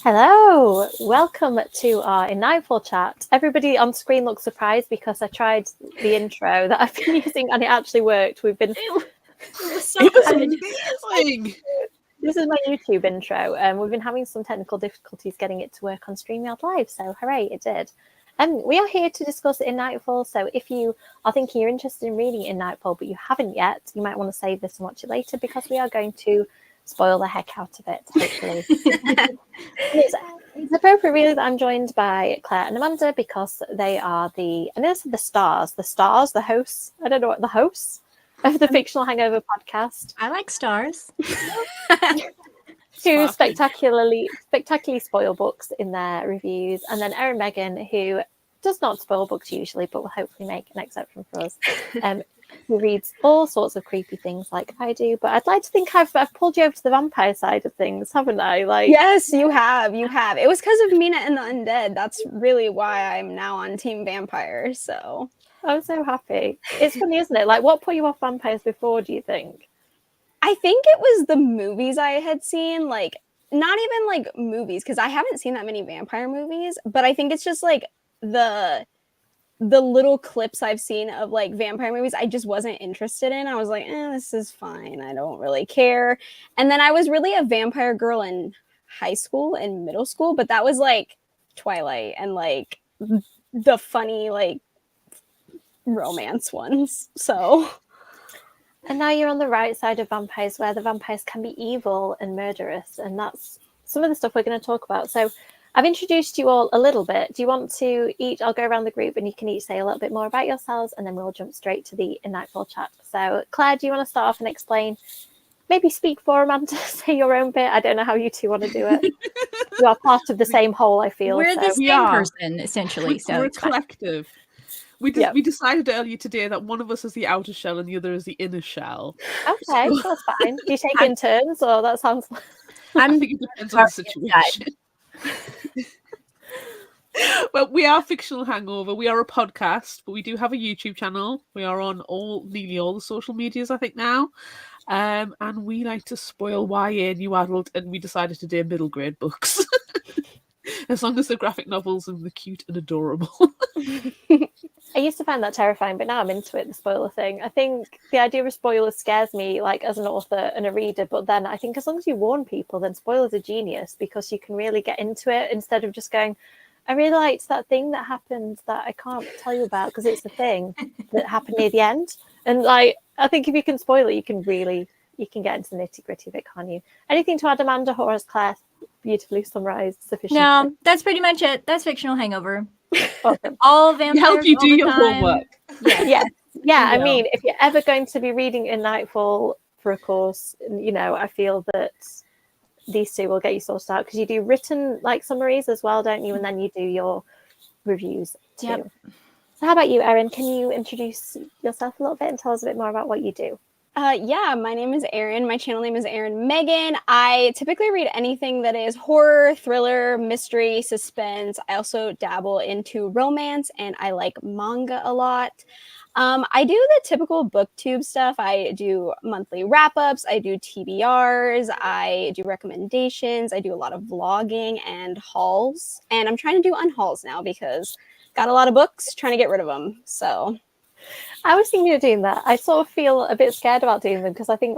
Hello, welcome to our In Nightfall chat. Everybody on screen looks surprised because I tried the intro that I've been using and it actually worked. We've been. It was amazing. This is my YouTube intro, and we've been having some technical difficulties getting it to work on StreamYard Live. So, hooray, it did. We are here to discuss In Nightfall. So, if you are thinking you're interested in reading In Nightfall, but you haven't yet, you might want to save this and watch it later because we are going to spoil the heck out of it, hopefully. It's appropriate, really, that I'm joined by Claire and Amanda because they are the hosts. I don't know what the hosts of the Fictional Hangover podcast. I like stars. Who spectacularly spoil books in their reviews, and then Erin Megan, who does not spoil books usually, but will hopefully make an exception for us. Who reads all sorts of creepy things like I do, but I'd like to think I've pulled you over to the vampire side of things, haven't I? Yes, you have. It was because of Mina and the Undead. That's really why I'm now on Team Vampire. So I'm so happy. It's funny, isn't it? What put you off vampires before, do you think? I think it was the movies I had seen, not even movies, because I haven't seen that many vampire movies, but I think it's just the little clips I've seen of vampire movies I just wasn't interested in. I was like, this is fine. I don't really care. And then I was really a vampire girl in high school and middle school, but that was Twilight and the funny romance ones. So, and now you're on the right side of vampires, where the vampires can be evil and murderous, and that's some of the stuff we're going to talk about. So I've introduced you all a little bit. Do you want to each? I'll go around the group and you can each say a little bit more about yourselves, and then we'll jump straight to the In Nightfall chat. So, Claire, do you want to start off and explain? Maybe speak for Amanda, say your own bit. I don't know how you two want to do it. You are part of the same whole, I feel. We're the same person, essentially. We're a collective. We decided earlier today that one of us is the outer shell and the other is the inner shell. Okay, so that's fine. Do you take in turns, or that sounds? I think it depends on the situation. Well, we are Fictional Hangover. We are a podcast, but we do have a YouTube channel. We are on nearly all the social medias, I think, now. And we like to spoil YA, new adult, and we decided to do middle grade books. As long as the graphic novels and the cute and adorable. I used to find that terrifying, but now I'm into it, the spoiler thing. I think the idea of spoilers scares me, as an author and a reader, but then I think as long as you warn people, then spoilers are genius, because you can really get into it instead of just going, I really liked that thing that happened that I can't tell you about because it's the thing that happened near the end. And I think if you can spoil it, you can get into the nitty-gritty of it, can't you? Anything to add, Amanda, or has Claire beautifully summarized sufficiently? No, that's pretty much it. That's Fictional Hangover. Awesome. All vampires. Help you do your time. homework. Yeah. I mean, if you're ever going to be reading In Nightfall for a course, I feel that these two will get you sorted out, because you do written summaries as well, don't you? And then you do your reviews too. Yep. So how about you, Erin? Can you introduce yourself a little bit and tell us a bit more about what you do? My name is Erin. My channel name is Erin Megan. I typically read anything that is horror, thriller, mystery, suspense. I also dabble into romance, and I like manga a lot. I do the typical booktube stuff. I do monthly wrap-ups. I do TBRs. I do recommendations. I do a lot of vlogging and hauls. And I'm trying to do unhauls now because got a lot of books, trying to get rid of them. So I was thinking of doing that. I sort of feel a bit scared about doing them because I think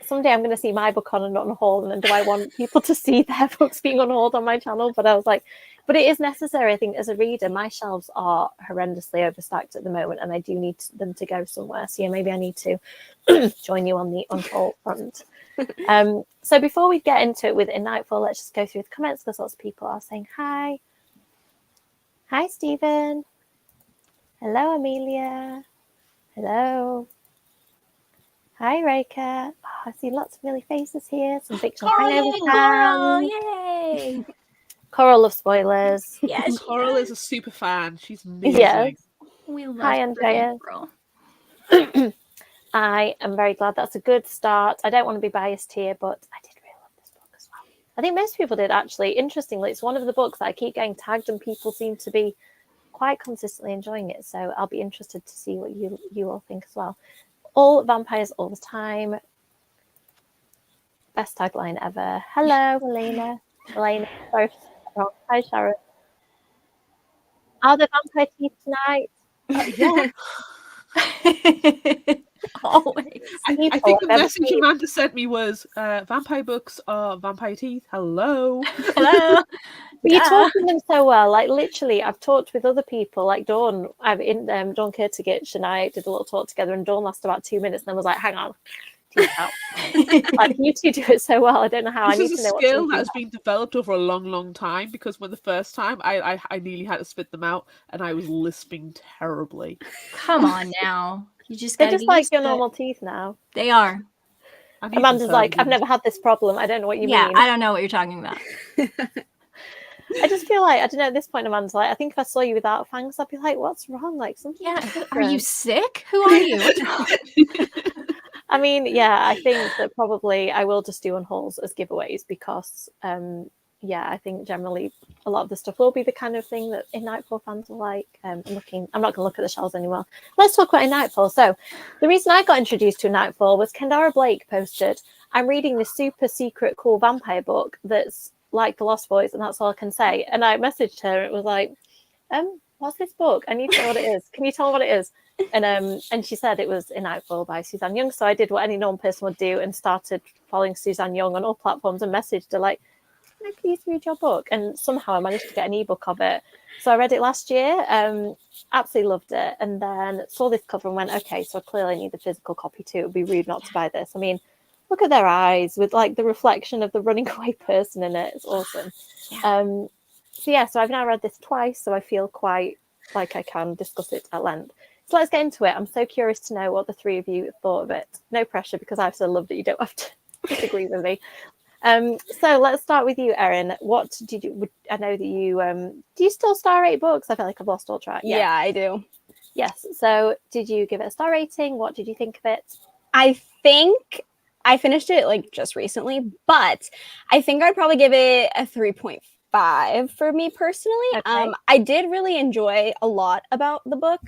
someday I'm going to see my book on and not on haul, and then do I want people to see their books being on haul on my channel? But I was like, but it is necessary. I think as a reader, my shelves are horrendously overstacked at the moment, and I do need them to go somewhere. So maybe I need to join you on the unhaul front. So before we get into it with In Nightfall, let's just go through the comments, because lots of people are saying hi. Hi, Stephen. Hello, Amelia. Hello. Hi, Reka. Oh, I see lots of really faces here. Some Fictional Hangover fans. Yay! Coral loves spoilers. Yes, Coral is a super fan. She's amazing. Yes. We love Hi, Andrea. Girl. I am very glad. That's a good start. I don't want to be biased here, but I did really love this book as well. I think most people did, actually. Interestingly, it's one of the books that I keep getting tagged and people seem to be quite consistently enjoying it. So I'll be interested to see what you all think as well. All vampires all the time. Best tagline ever. Hello, Elena. Both wrong. Hi, Sharon. Are there vampire teeth tonight? Yeah. Always. I think the message Amanda sent me was vampire books are vampire teeth. Hello. Hello. But you're talking them so well. Like, literally, I've talked with other people, like Dawn. I'm in Dawn Kurtagich and I did a little talk together, and Dawn lasted about 2 minutes and then was like, hang on, teeth out. Like, you two do it so well. I don't know how. This I need is to know a what skill that has been developed over a long time, because when the first time I nearly had to spit them out and I was lisping terribly. Come on now. You just They're gotta just be like used your to it. normal teeth now. They are. Amanda's like, I've never had this problem. I don't know what you mean. I don't know what you're talking about. I just feel like, I don't know, at this point, Amanda's like, I think if I saw you without fangs, I'd be like, what's wrong? Like, something. Yeah. Are you sick? Who are you? I mean, yeah, I think that probably I will just do unhauls as giveaways because, yeah, I think generally a lot of the stuff will be the kind of thing that In Nightfall fans will like. I'm not going to look at the shelves anymore. Let's talk about In Nightfall. So the reason I got introduced to In Nightfall was Kendara Blake posted, I'm reading this super secret cool vampire book that's like The Lost Boys, and that's all I can say. And I messaged her, and it was like, what's this book? I need to know what it is. Can you tell me what it is? And she said it was In Nightfall by Suzanne Young. So I did what any normal person would do and started following Suzanne Young on all platforms and messaged her like, can I please read your book? And somehow I managed to get an ebook of it. So I read it last year, absolutely loved it. And then saw this cover and went, okay, so I clearly need the physical copy too. It would be rude not to buy this. I mean, look at their eyes with like the reflection of the running away person in it. It's awesome. Yeah. So I've now read this twice, so I feel quite like I can discuss it at length. So let's get into it. I'm so curious to know what the three of you thought of it. No pressure, because I've so loved it. You don't have to disagree with me. So let's start with you, Erin. What did you? I know that you do you still star rate books? I feel like I've lost all track. Yeah, I do. Yes. So did you give it a star rating? What did you think of it? I think I finished it like just recently, but I think I'd probably give it a 3.5 for me personally. Okay. I did really enjoy a lot about the book,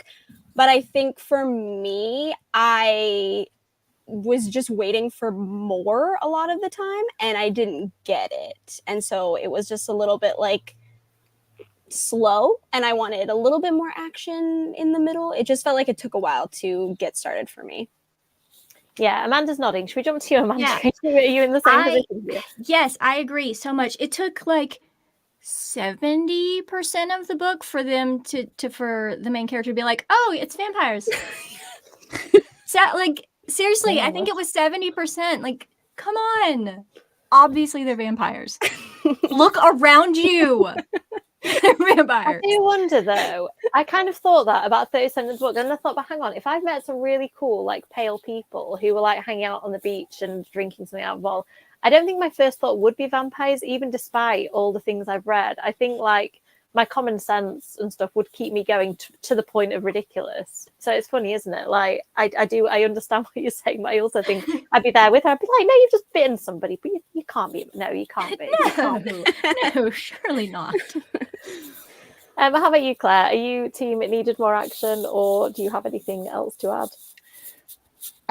but I think for me, I was just waiting for more a lot of the time and I didn't get it. And so it was just a little bit like slow and I wanted a little bit more action in the middle. It just felt like it took a while to get started for me. Yeah, Amanda's nodding. Should we jump to you, Amanda? Yeah. Are you in the same position here? Yes, I agree so much. It took like 70% of the book for them to for the main character to be like, oh, it's vampires. So, like, seriously, I think it was 70%. Like, come on. Obviously, they're vampires. Look around you. They're vampires. I do wonder, though. I kind of thought that about 30% of the book. And I thought, but hang on, if I've met some really cool, like, pale people who were, like, hanging out on the beach and drinking something out of a bowl, I don't think my first thought would be vampires, even despite all the things I've read. I think, like, my common sense and stuff would keep me going to the point of ridiculous. So it's funny, isn't it? Like, I understand what you're saying, but I also think I'd be there with her. I'd be like, no, you've just bitten somebody, but you can't be. No, you can't be. No, surely not. How about you, Claire? Are you team it needed more action, or do you have anything else to add?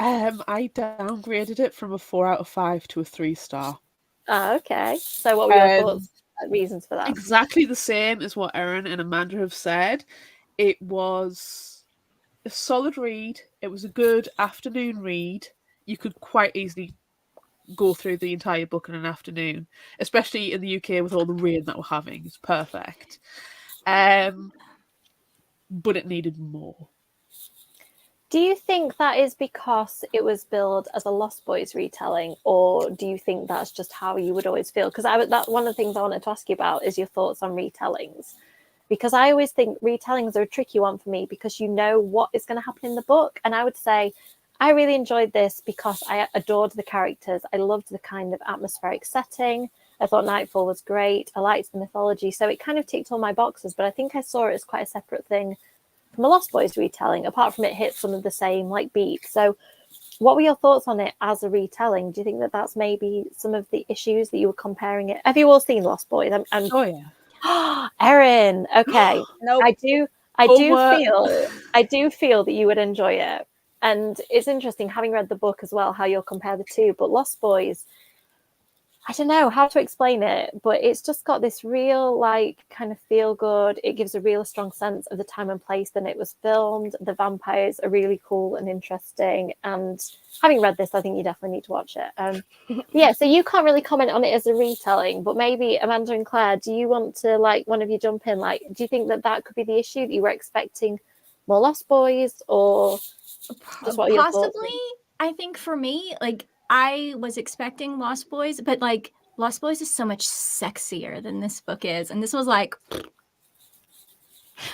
I downgraded it from a 4 out of 5 to a 3-star. Okay. So what were your thoughts? Reasons for that? Exactly the same as what Erin and Amanda have said. It was a solid read. It was a good afternoon read. You could quite easily go through the entire book in an afternoon, especially in the UK with all the rain that we're having. It's perfect. But it needed more. Do you think that is because it was billed as a Lost Boys retelling, or do you think that's just how you would always feel? Because that one of the things I wanted to ask you about is your thoughts on retellings. Because I always think retellings are a tricky one for me because you know what is going to happen in the book. And I would say I really enjoyed this because I adored the characters. I loved the kind of atmospheric setting. I thought Nightfall was great. I liked the mythology. So it kind of ticked all my boxes, but I think I saw it as quite a separate thing from a Lost Boys retelling, apart from it hits some of the same like beats. So what were your thoughts on it as a retelling? Do you think that that's maybe some of the issues that you were comparing it? Have you all seen Lost Boys? Oh yeah. Erin, okay. Nope. I do feel that you would enjoy it. And it's interesting having read the book as well, how you'll compare the two. But Lost Boys, I don't know how to explain it, but it's just got this real, like, kind of feel good. It gives a real strong sense of the time and place that it was filmed. The vampires are really cool and interesting. And having read this, I think you definitely need to watch it. Yeah, so you can't really comment on it as a retelling, but maybe Amanda and Claire, do you want to, like, one of you jump in? Like, do you think that that could be the issue, that you were expecting more Lost Boys, or just what are your thoughts? Possibly. I think for me, like, I was expecting Lost Boys, but like Lost Boys is so much sexier than this book is. And this was like,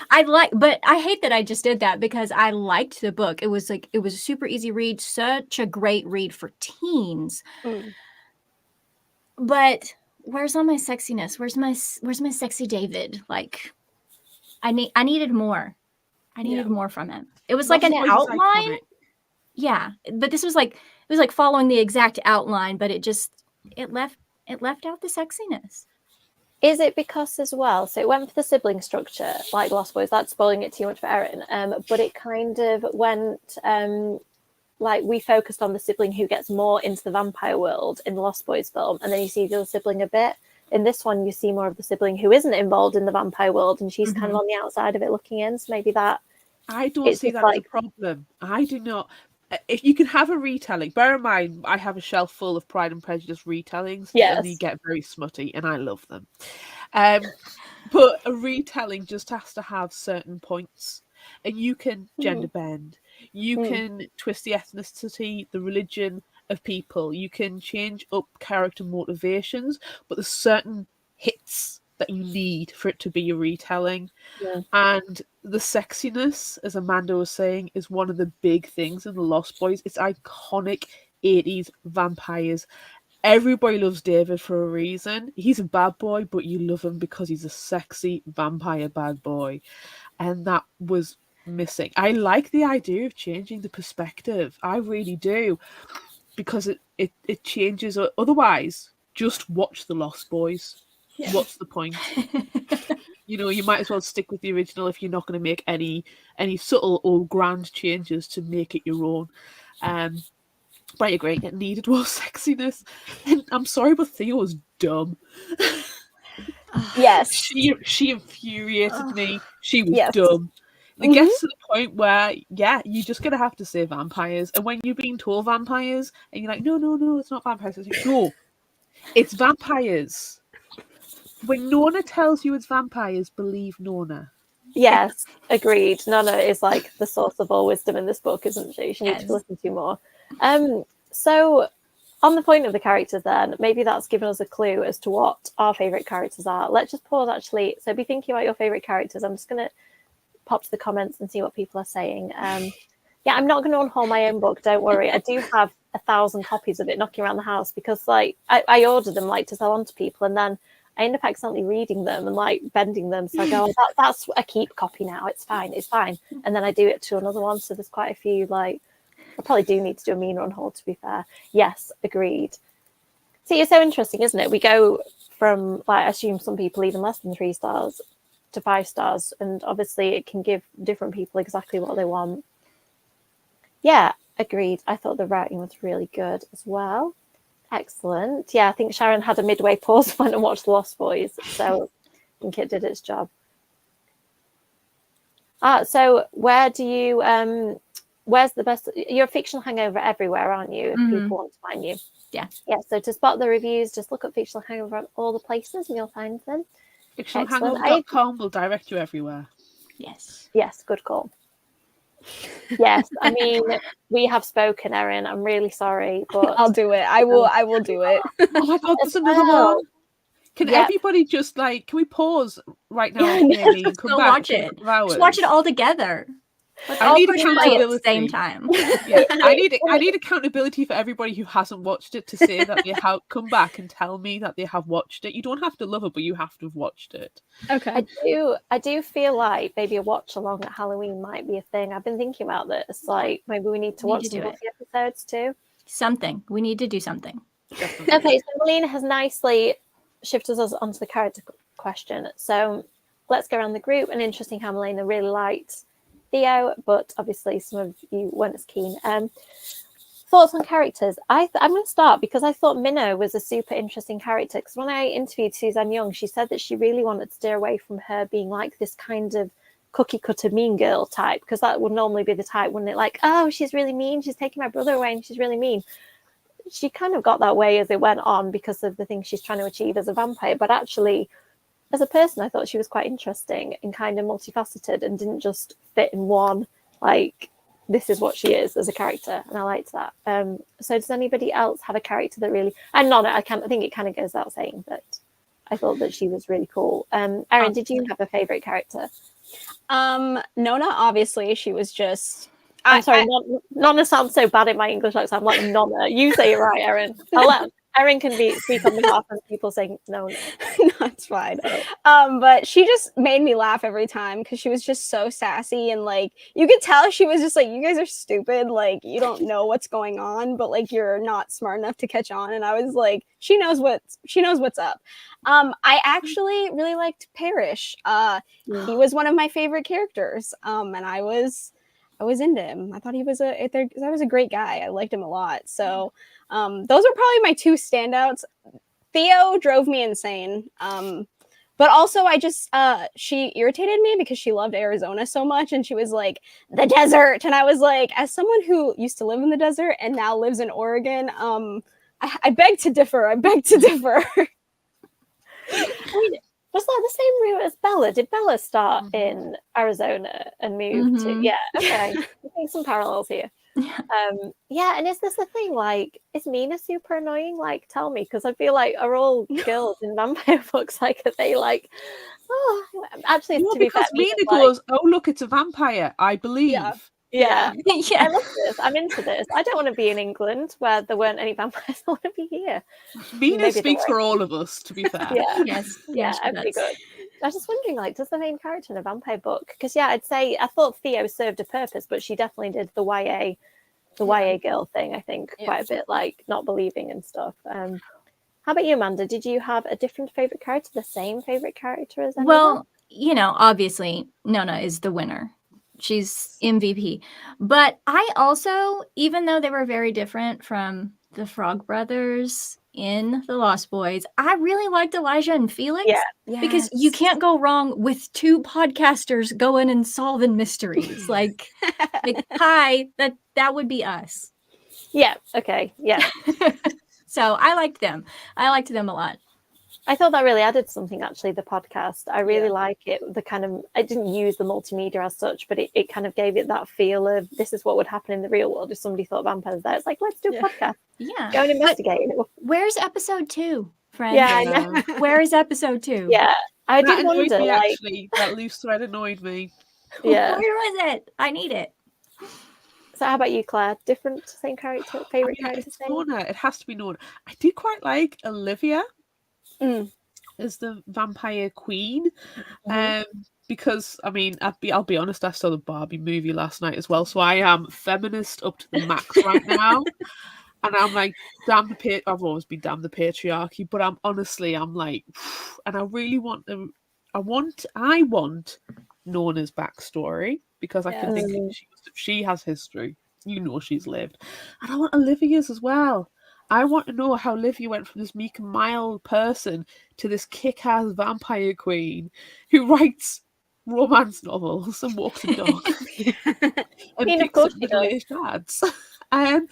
but I hate that I just did that because I liked the book. It was like, it was a super easy read, such a great read for teens. But where's all my sexiness? Where's my sexy David? Like, I needed more. I needed more from him. It was like an outline. Yeah, but this was like, it was like following the exact outline, but it left out the sexiness. Is it because as well, so it went for the sibling structure like Lost Boys, that's spoiling it too much for Erin, but it kind of went like we focused on the sibling who gets more into the vampire world in the Lost Boys film, and then you see the other sibling a bit. In this one, you see more of the sibling who isn't involved in the vampire world, and she's kind of on the outside of it looking in. So maybe that. I don't see that as a problem. I do not. If you can have a retelling, bear in mind, I have a shelf full of Pride and Prejudice retellings, and they get very smutty, and I love them. But a retelling just has to have certain points, and you can gender bend, you can twist the ethnicity, the religion of people, you can change up character motivations, but there's certain hits that you need for it to be a retelling. And the sexiness, as Amanda was saying, is one of the big things in the Lost Boys. It's iconic 80s vampires. Everybody loves David for a reason. He's a bad boy, but you love him because he's a sexy vampire bad boy. And that was missing. I like the idea of changing the perspective. I really do. Because it changes. Otherwise, just watch the Lost Boys. What's the point? You might as well stick with the original if you're not going to make any subtle or grand changes to make it your own. But I agree, it needed more sexiness. And I'm sorry, but Theo was dumb. Yes. She infuriated me. She was dumb. It gets to the point where, you're just going to have to say vampires. And when you're being told vampires, and you're like, no, it's not vampires. It's like, no, it's vampires. When Nona tells you it's vampires, believe Nona. Yes, agreed. Nona is like the source of all wisdom in this book, isn't she? She needs to listen to more. So on the point of the characters then, maybe that's given us a clue as to what our favourite characters are. Let's just pause actually. So be thinking about your favourite characters. I'm just going to pop to the comments and see what people are saying. I'm not going to unhaul my own book, don't worry. I do have 1,000 copies of it knocking around the house because like I ordered them like to sell on to people, and then I end up accidentally reading them and like bending them. So I go, that's a keep copy now. It's fine. And then I do it to another one. So there's quite a few, like, I probably do need to do a mean run haul, to be fair. Yes, agreed. See, it's so interesting, isn't it? We go from, like, I assume some people even less than 3 stars to 5 stars. And obviously it can give different people exactly what they want. Yeah, agreed. I thought the writing was really good as well. Excellent. Yeah, I think Sharon had a midway pause, went and watched The Lost Boys, so I think it did its job. So where do you where's the best? You're a fictional hangover everywhere, aren't you? If people want to find you. Yeah. So to spot the reviews, just look up fictional hangover on all the places and you'll find them. Fictionalhangover.com will direct you everywhere. Yes, good call. Yes, I mean, we have spoken, Erin. I'm really sorry, but I'll do it. I will do it. Oh my god, there's another one. Can everybody just can we pause right now? Maybe and come back watch it. Just watch it all together. Let's I all need push play at the same accountability. time. Yeah, I need accountability for everybody who hasn't watched it to say that they have come back and tell me that they have watched it. You don't have to love it, but you have to have watched it. Okay. I do feel like maybe a watch along at Halloween might be a thing. I've been thinking about this. Like maybe we need to We need watch to some do it. Buffy episodes too. Something. We need to do something. Definitely. Okay, so Melina has nicely shifted us onto the character question. So let's go around the group. And interesting how Melina really liked Theo, but obviously some of you weren't as keen. Thoughts on characters? I'm going to start because I thought Minnow was a super interesting character. Because when I interviewed Suzanne Young, she said that she really wanted to steer away from her being like this kind of cookie cutter mean girl type, because that would normally be the type, wouldn't it? Like, oh, she's really mean. She's taking my brother away and she's really mean. She kind of got that way as it went on because of the things she's trying to achieve as a vampire. But actually, as a person, I thought she was quite interesting and kind of multifaceted and didn't just fit in one, like, this is what she is as a character, and I liked that. So does anybody else have a character that really... And Nonna, I think it kind of goes without saying, but I thought that she was really cool. Erin, did you have a favourite character? Nona, obviously, she was just... I'm sorry, Nonna sounds so bad in my English accent. I'm like, Nonna. You say it right, Erin. I'll let Erin can speak on behalf of people saying no. No, it's fine. But she just made me laugh every time because she was just so sassy, and like you could tell she was just like, you guys are stupid, like you don't know what's going on, but like you're not smart enough to catch on. And I was like, she knows what's up. I actually really liked Parrish. He was one of my favorite characters. And I was into him. I thought he was a great guy. I liked him a lot. So those are probably my two standouts. Theo drove me insane. But also she irritated me because she loved Arizona so much, and she was like, the desert. And I was like, as someone who used to live in the desert and now lives in Oregon, I beg to differ. I mean, was that the same route as Bella? Did Bella start in Arizona and move to... Yeah, okay. I think some parallels here. Yeah, and is this the thing? Like, is Mina super annoying? Like, tell me, because I feel like are all girls in vampire books like, are they like... Oh, actually, No, to be because fair, Mina like, goes, oh, look, it's a vampire, I believe. Yeah. Yeah. I love this. I'm into this. I don't want to be in England where there weren't any vampires. I want to be here. Mina Maybe speaks they're for all of us, to be fair. Yeah. Yes. Yeah, Yes, that'd be that's- good. I was just wondering, like, does the main character in a vampire book? Because I'd say I thought Theo served a purpose, but she definitely did the YA girl thing. I think quite a bit, like not believing and stuff. How about you, Amanda? Did you have a different favorite character, the same favorite character as anyone? Well, obviously Nona is the winner. She's MVP. But I also, even though they were very different from the Frog Brothers in The Lost Boys, I really liked Elijah and Felix. Yeah. Because you can't go wrong with two podcasters going and solving mysteries. like hi, that would be us. Yeah. Okay. Yeah. So I liked them. I liked them a lot. I thought that really added something, actually, the podcast. I really like it. I didn't use the multimedia as such, but it kind of gave it that feel of this is what would happen in the real world if somebody thought vampires there. It's like, let's do a podcast. Yeah. Go and investigate. Where's episode 2, friend? Yeah, I know. Where is episode 2? Yeah. I That did annoyed wonder, me, like, actually. That loose thread annoyed me. yeah. Where was it? I need it. So how about you, Claire? Different, same character, favorite character? It's Nona. It has to be Nona. I do quite like Olivia as the vampire queen, because I mean, I'll be honest. I saw the Barbie movie last night as well, so I am feminist up to the max right now. And I'm like, damn I've always been damn the patriarchy, but I'm like, and I really want I want Nona's backstory, because I can think she has history. She's lived. And I want Olivia's as well. I want to know how Olivia went from this meek and mild person to this kick-ass vampire queen who writes romance novels and walks a dog. And picks up middle-aged ads. I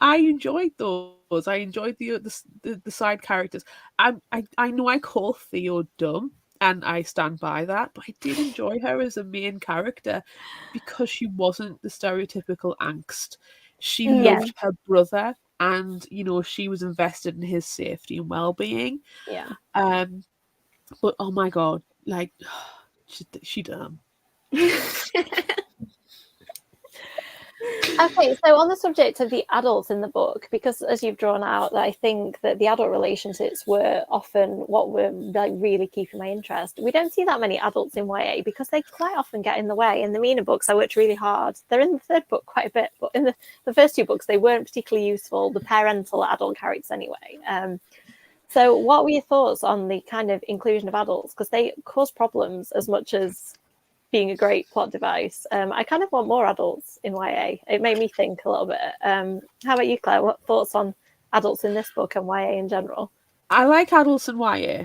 enjoyed those. I enjoyed the side characters. I know I call Theo dumb, and I stand by that, but I did enjoy her as a main character because she wasn't the stereotypical angst. She loved her brother, and she was invested in his safety and well-being. Yeah. But oh my god, like she dumb. Okay, so on the subject of the adults in the book, because as you've drawn out, I think that the adult relationships were often what were like really keeping my interest. We don't see that many adults in YA because they quite often get in the way. In the Mina books, I worked really hard. They're in the third book quite a bit, but in the first two books, they weren't particularly useful, the parental adult characters anyway. So what were your thoughts on the kind of inclusion of adults? Because they cause problems as much as being a great plot device. I kind of want more adults in YA. It made me think a little bit. How about you, Claire? What thoughts on adults in this book and YA in general? I like adults in YA.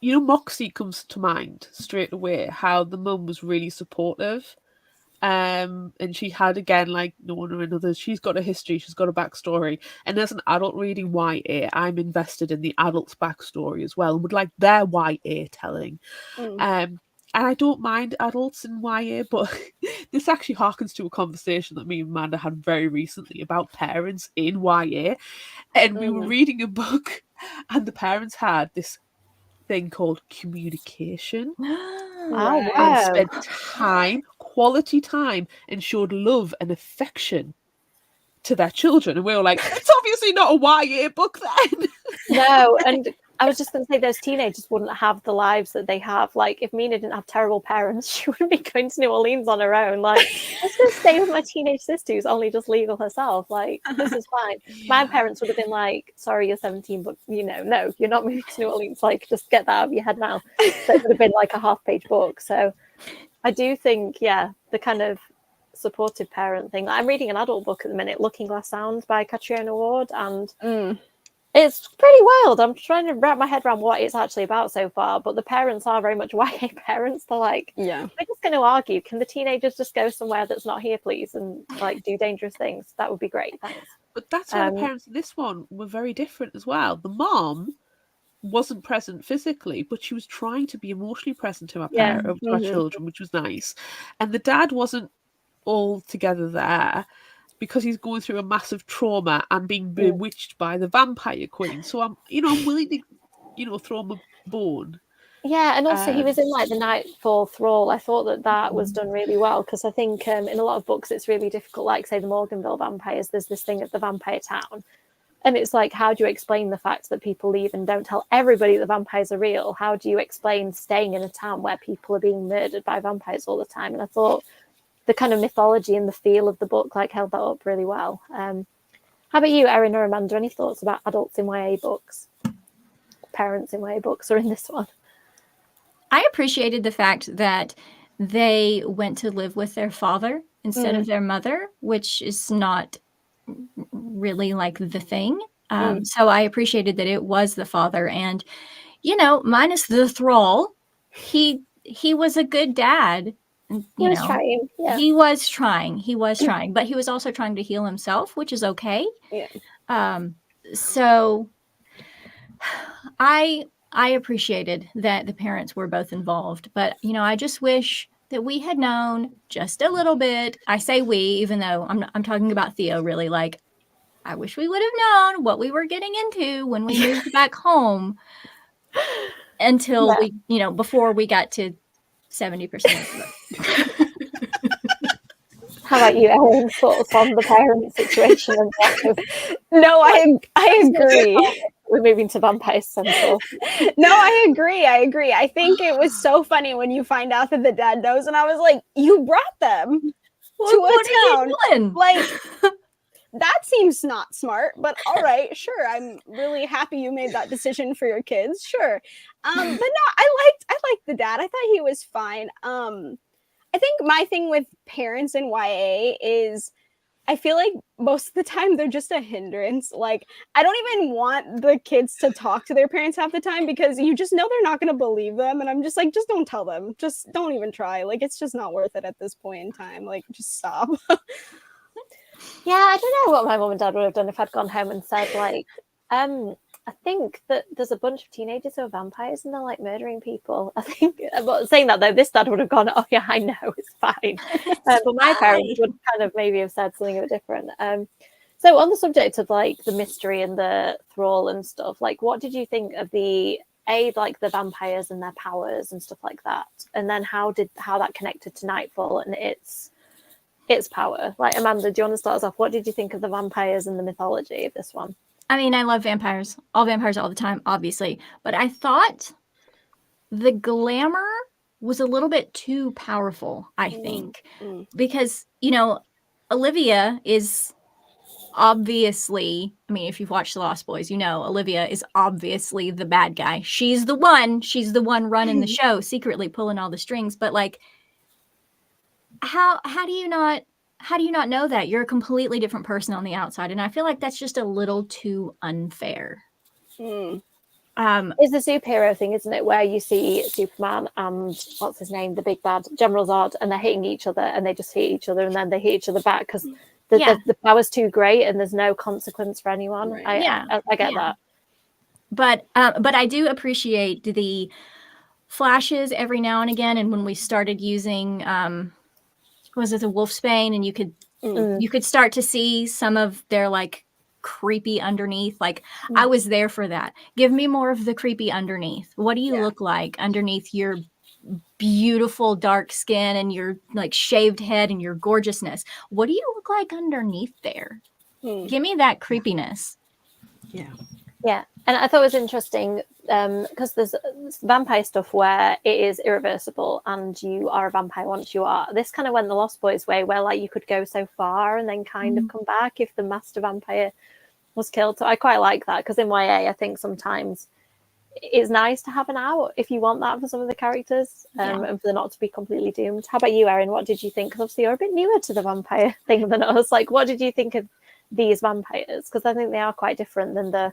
Moxie comes to mind straight away, how the mum was really supportive. And she had, again, like no one or another, she's got a history, she's got a backstory. And as an adult reading YA, I'm invested in the adult's backstory as well and would like their YA telling. And I don't mind adults in YA, but this actually harkens to a conversation that me and Amanda had very recently about parents in YA. And we were reading a book, and the parents had this thing called communication. Oh, And wow. spent time, quality time, and showed love and affection to their children. And we were like, it's obviously not a YA book then. No, and I was just going to say those teenagers wouldn't have the lives that they have. Like, if Mina didn't have terrible parents, she wouldn't be going to New Orleans on her own. Like, I'm just going to stay with my teenage sister who's only just legal herself. Like, this is fine. My parents would have been like, sorry, you're 17, but, no, you're not moving to New Orleans. Like, just get that out of your head now. So it would have been like a half-page book. So I do think, the kind of supportive parent thing. I'm reading an adult book at the minute, Looking Glass Sounds by Catriona Ward, and it's pretty wild. I'm trying to wrap my head around what it's actually about so far, but the parents are very much YA parents. They're like, we're just going to argue. Can the teenagers just go somewhere that's not here, please, and like do dangerous things? That would be great. Thanks. But that's why the parents in this one were very different as well. The mom wasn't present physically, but she was trying to be emotionally present to her children, which was nice. And the dad wasn't all together there, because he's going through a massive trauma and being bewitched by the vampire queen. So I'm willing to, throw him a bone. Yeah, and also he was in like the Nightfall Thrall. I thought that was done really well, because I think in a lot of books it's really difficult, like say the Morganville vampires, there's this thing at the vampire town. And it's like, how do you explain the fact that people leave and don't tell everybody that vampires are real? How do you explain staying in a town where people are being murdered by vampires all the time? And I thought the kind of mythology and the feel of the book like held that up really well. How about you, Erin or Amanda? Any thoughts about adults in YA books, parents in YA books, or in this one? I appreciated the fact that they went to live with their father instead of their mother, which is not really like the thing. So I appreciated that it was the father, and minus the thrall, he was a good dad. He was trying. Yeah. He was trying, but he was also trying to heal himself, which is okay. So I appreciated that the parents were both involved, but I just wish that we had known just a little bit. I say we, even though I'm talking about Theo, really. Like, I wish we would have known what we were getting into when we moved back home, until we, before we got to 70% of the book. How about you, Erin? Thoughts on the parent situation? No, I agree. We're moving to Vampire Central. No, I agree. I think it was so funny when you find out that the dad knows, and I was like, you brought them to a town. Are you doing? Like, that seems not smart, but all right, sure. I'm really happy you made that decision for your kids. Sure. But no, I liked the dad. I thought he was fine. I think my thing with parents in YA is I feel like most of the time they're just a hindrance. Like, I don't even want the kids to talk to their parents half the time, because you just know they're not going to believe them. And I'm just like, just don't tell them. Just don't even try. Like, it's just not worth it at this point in time. Like, just stop. Yeah, I don't know what my mum and dad would have done if I'd gone home and said, like, I think that there's a bunch of teenagers who are vampires and they're like murdering people. I think, but saying that though, this dad would have gone, oh yeah, I know, it's fine. But my parents would kind of maybe have said something a bit different. So on the subject of like the mystery and the thrall and stuff, like what did you think of like the vampires and their powers and stuff like that? And then how that connected to Nightfall and its its power. Like, Amanda, do you want to start us off? What did you think of the vampires and the mythology of this one? I mean, I love vampires all the time, obviously. But I thought the glamour was a little bit too powerful, I think. Because, Olivia is obviously, I mean, if you've watched The Lost Boys, Olivia is obviously the bad guy. She's the one running the show, secretly pulling all the strings. But like, how do you not know that? You're a completely different person on the outside. And I feel like that's just a little too unfair. It's the superhero thing, isn't it? Where you see Superman and what's his name, the big bad, General Zod, and they're hitting each other, and they just hit each other, and then they hit each other back because the power's too great, and there's no consequence for anyone. Right. I get that. But I do appreciate the flashes every now and again, and when we started using was it the Wolfsbane, and you could start to see some of their like creepy underneath. Like, I was there for that. Give me more of the creepy underneath. What do you look like underneath your beautiful dark skin and your like shaved head and your gorgeousness? What do you look like underneath there? Give me that creepiness. Yeah, and I thought it was interesting because there's vampire stuff where it is irreversible and you are a vampire once you are. This kind of went the Lost Boys way, where like you could go so far and then kind of come back if the master vampire was killed. So I quite like that, because in YA I think sometimes it's nice to have an out if you want that for some of the characters, and for them not to be completely doomed. How about you, Erin? What did you think? Because obviously you're a bit newer to the vampire thing than us. Like, what did you think of these vampires? Because I think they are quite different than the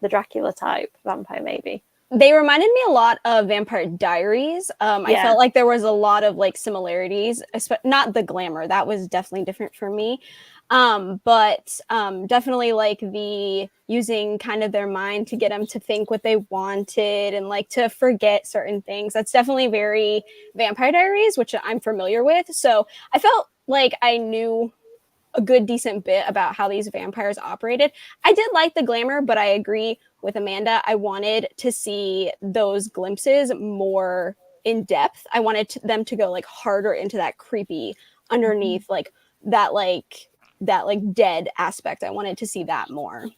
Dracula type vampire, maybe. They reminded me a lot of Vampire Diaries. I felt like there was a lot of like similarities, not the glamour. That was definitely different for me. But definitely like the using kind of their mind to get them to think what they wanted and like to forget certain things. That's definitely very Vampire Diaries, which I'm familiar with. So I felt like I knew a good decent bit about how these vampires operated. I did like the glamour, but I agree with Amanda. I wanted to see those glimpses more in depth. I wanted them to go like harder into that creepy underneath, like that dead aspect. I wanted to see that more.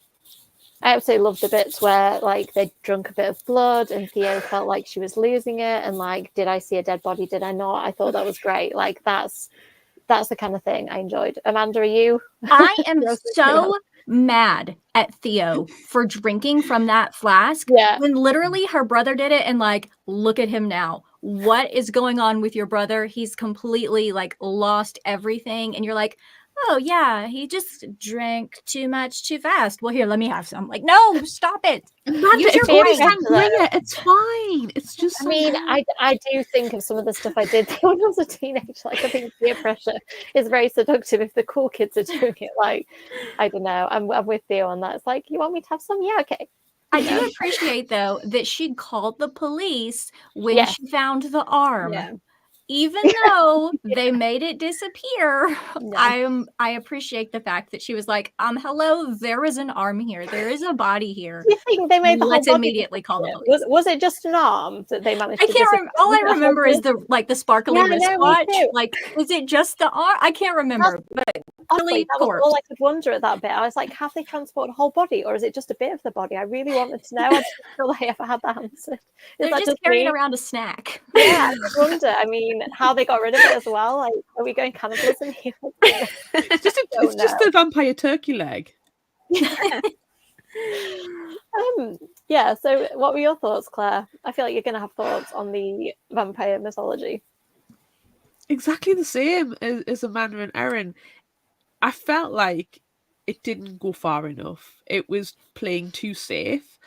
I absolutely loved the bits where like they drunk a bit of blood and Theo felt like she was losing it, and like, did I see a dead body? Did I not? I thought that was great. Like, that's the kind of thing I enjoyed. Amanda, are you? I am so mad at Theo for drinking from that flask when literally her brother did it, and like, look at him now. What is going on with your brother? He's completely like lost everything, and you're like, oh yeah, he just drank too much too fast. Well, here, let me have some. Like, no, stop it. Amanda, it's only sangria. It's fine. It's just. I mean, I do think of some of the stuff I did when I was a teenager. Like, I think peer pressure is very seductive if the cool kids are doing it. Like, I don't know. I'm with Theo on that. It's like, you want me to have some? Yeah, okay. I do appreciate though that she called the police when she found the arm. Yeah. Even though they made it disappear, I appreciate the fact that she was like, hello, there is an arm here. There is a body here. You think they made the Let's whole immediately call the police. Was it just an arm that they managed to can't remember. All I remember is the sparkly wristwatch. Like, is it just the arm? I can't remember. But honestly, that was all I could wonder at that bit. I was like, have they transported a whole body, or is it just a bit of the body? I really wanted to know. I didn't feel like I ever had that answered. They're just carrying around a snack. Yeah, I wonder. I mean, how they got rid of it as well. Like, are we going cannibalism here? It's just a vampire turkey leg. Yeah, so what were your thoughts, Claire? I feel like you're going to have thoughts on the vampire mythology. Exactly the same as Amanda and Erin. I felt like it didn't go far enough. It was playing too safe.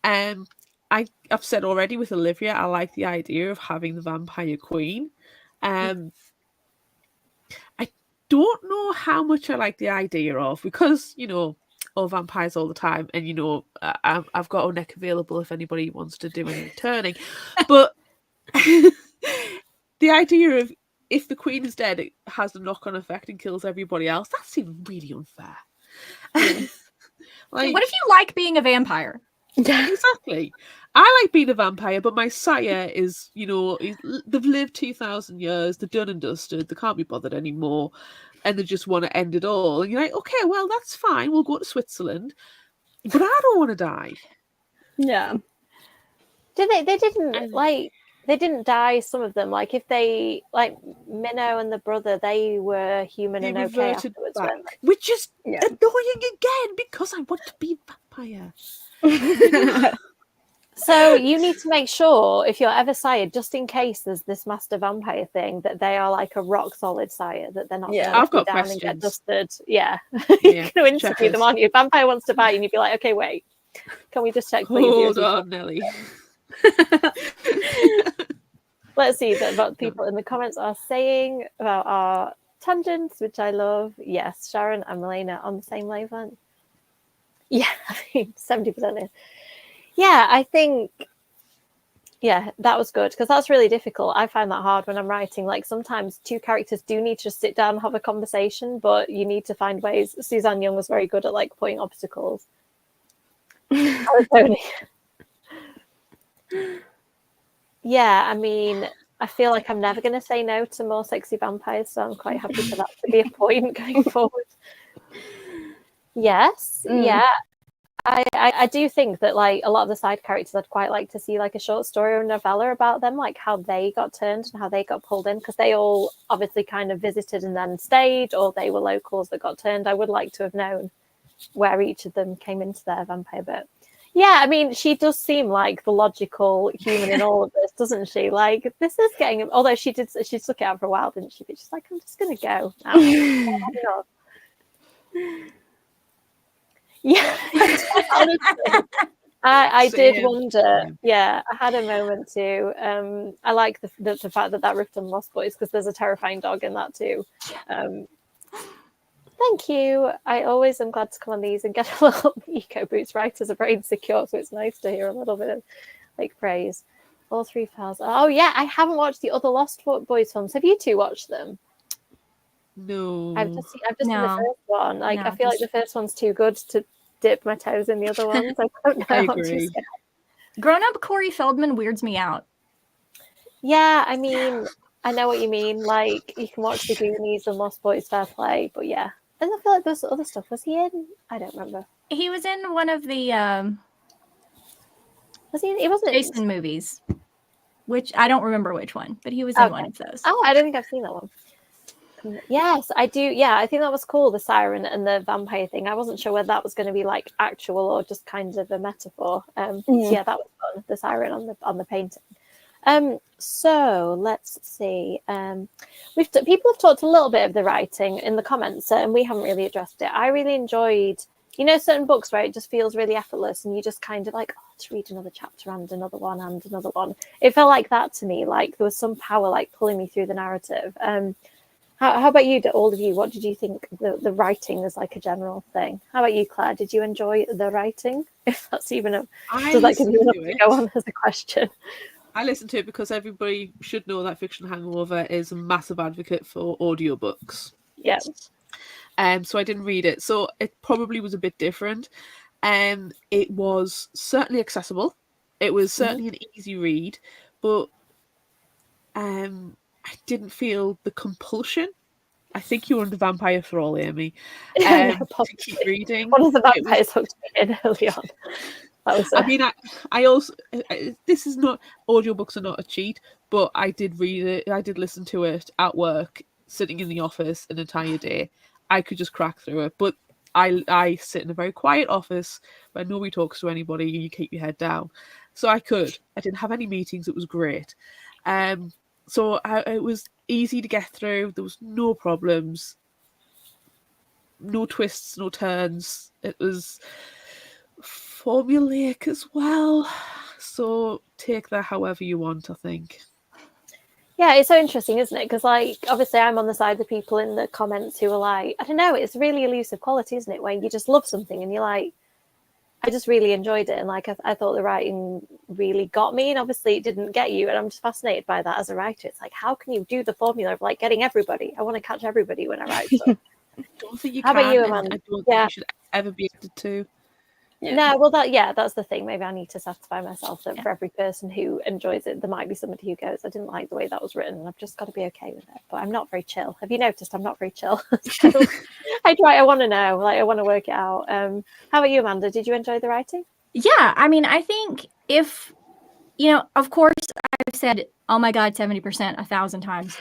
I've said already with Olivia, I like the idea of having the vampire queen. I don't know how much I like the idea of, because, all vampires all the time, and I've got a neck available if anybody wants to do any turning. But the idea of, if the queen is dead, it has a knock-on effect and kills everybody else, that seems really unfair. Like, what if you like being a vampire? Exactly. I like being a vampire, but my sire is, they've lived 2,000 years, they're done and dusted, they can't be bothered anymore. and they just want to end it all. And you're like, okay, well, that's fine. We'll go to Switzerland. But I don't want to die. Yeah. Did they? They didn't like. They didn't die. Some of them, like if they, like Minnow and the brother, they were human They and okay reverted afterwards. back, weren't they? which is Yeah. annoying again because I want to be a vampire. So you need to make sure if you're ever sired, just in case there's this master vampire thing, that they are like a rock solid sire, that they're not Yeah. going to I've got down and get questions. dusted. Yeah, Yeah, you're going to interview checkers. them, aren't you? Vampire wants to bite you, and you'd be like, okay, wait, can we just check, please? Hold on, Nelly. Let's see what people in the comments are saying about our tangents, which I love. Yes, Sharon and Melina on the same wavelength. Yeah, I mean, 70% is. Yeah, I think, yeah, that was good because that's really difficult. I find that hard when I'm writing. Like sometimes two characters do need to just sit down and have a conversation, but you need to find ways. Suzanne Young was very good at like putting obstacles. Tony. Yeah, I mean, I feel like I'm never going to say no to more sexy vampires, so I'm quite happy for that to be a point going forward. Yes, yeah. I do think that like a lot of the side characters, I'd quite like to see like a short story or novella about them, like how they got turned and how they got pulled in, because they all obviously kind of visited and then stayed, or they were locals that got turned. I would like to have known where each of them came into their vampire bit. Yeah, I mean, she does seem like the logical human in all of this, doesn't she? Like, this is getting, although she stuck it out for a while, didn't she? But she's like, I'm just going to go now. Yeah, honestly. I did wonder. Yeah, I had a moment too. I like the fact that ripped on Lost Boys because there's a terrifying dog in that too. Thank you. I always am glad to come on these and get a little eco boots. Writers are very insecure, so it's nice to hear a little bit of like praise. All three files. Oh yeah, I haven't watched the other Lost Boys films. Have you two watched them? No. I've just seen the first one. Like I feel like the first one's too good to dip my toes in the other ones. I don't know. I agree. Grown up Corey Feldman weirds me out. Yeah, I mean, I know what you mean. Like you can watch the Goonies and Lost Boys, fair play, but yeah. And I feel like there's other stuff. Was he in? I don't remember. He was in one of the Was he? He wasn't Jason movies, which I don't remember which one, but he was in one of those. Oh, I don't think I've seen that one. Yes, I do. Yeah, I think that was cool, the siren and the vampire thing. I wasn't sure whether that was going to be like actual or just kind of a metaphor. Yeah, that was fun. The siren on the painting. So let's see. People have talked a little bit of the writing in the comments, and we haven't really addressed it. I really enjoyed, certain books where it just feels really effortless, and you just kind of like, to read another chapter and another one and another one. It felt like that to me. Like there was some power like pulling me through the narrative. How about you, all of you? What did you think the writing is like a general thing? How about you, Claire? Did you enjoy the writing? If that's even go on as a question. I listened to it because everybody should know that Fiction Hangover is a massive advocate for audiobooks. Yeah. So I didn't read it. So it probably was a bit different. It was certainly accessible. It was certainly an easy read, but I didn't feel the compulsion. I think you were under vampire thrall, Amy. To keep reading. One of the vampires hooked me in early on. I mean, I also, this is not, audiobooks are not a cheat, but I did read it, I did listen to it at work, sitting in the office an entire day. I could just crack through it, but I sit in a very quiet office where nobody talks to anybody, you keep your head down. So I didn't have any meetings, it was great. So it was easy to get through, there was no problems, no twists, no turns. It was formulaic as well, so take that however you want, I think. Yeah, it's so interesting, isn't it? Because like obviously I'm on the side of the people in the comments who are like, I don't know, it's really elusive quality, isn't it, where you just love something and you're like, I just really enjoyed it, and like I thought the writing really got me, and obviously it didn't get you, and I'm just fascinated by that as a writer. It's like, how can you do the formula of like getting everybody? I want to catch everybody when I write stuff. I don't think you How can. about you, Amanda? I don't think you should ever be able to. No, well, that's the thing. Maybe I need to satisfy myself that for every person who enjoys it, there might be somebody who goes, I didn't like the way that was written, and I've just got to be okay with it. But I'm not very chill. Have you noticed I'm not very chill? So I want to know, like, I want to work it out. How about you, Amanda? Did you enjoy the writing? Yeah, I mean, I think if, of course, I've said, oh my God, 70% 1,000 times,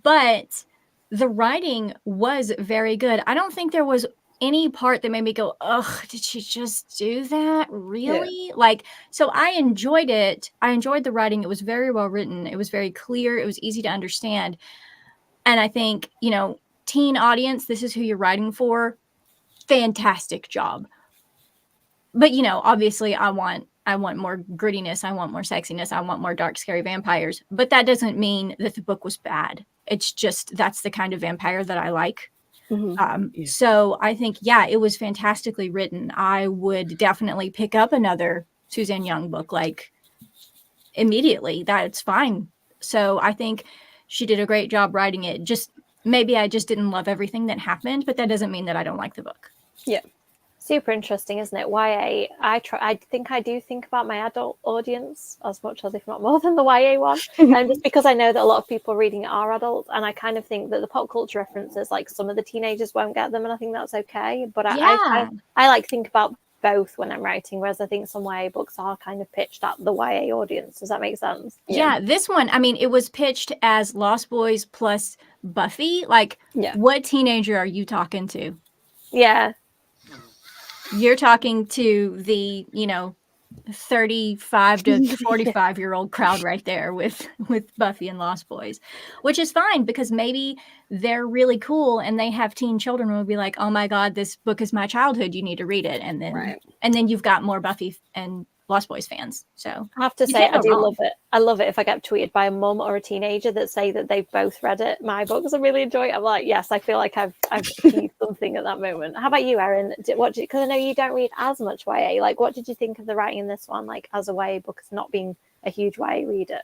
but the writing was very good. I don't think there was any part that made me go, ugh, did she just do that? Really? Like, so I enjoyed it. I enjoyed the writing. It was very well written. It was very clear. It was easy to understand. And I think, teen audience, this is who you're writing for. Fantastic job. But, obviously I want more grittiness. I want more sexiness. I want more dark, scary vampires. But that doesn't mean that the book was bad. It's just, that's the kind of vampire that I like. So I think, it was fantastically written. I would definitely pick up another Suzanne Young book, like, immediately. That's fine. So I think she did a great job writing it. Just, maybe I just didn't love everything that happened, but that doesn't mean that I don't like the book. Yeah. Super interesting, isn't it? YA, I think I do think about my adult audience as much as, if not more than, the YA one. And just because I know that a lot of people reading it are adult, and I kind of think that the pop culture references, like, some of the teenagers won't get them, and I think that's okay. But I like think about both when I'm writing, whereas I think some YA books are kind of pitched at the YA audience. Does that make sense? Yeah, this one, I mean, it was pitched as Lost Boys plus Buffy. Like, what teenager are you talking to? Yeah. You're talking to the, 35 to 45-year-old crowd right there with Buffy and Lost Boys, which is fine because maybe they're really cool and they have teen children who will be like, oh my God, this book is my childhood. You need to read it. And then you've got more Buffy and Lost Boys fans. So I have to say, I do love it. I love it if I get tweeted by a mum or a teenager that say that they've both read it, my books, and really enjoy it. I'm like, yes, I feel like I've achieved something at that moment. How about you, Erin? Because I know you don't read as much YA. Like, what did you think of the writing in this one? Like, as a YA book, as not being a huge YA reader.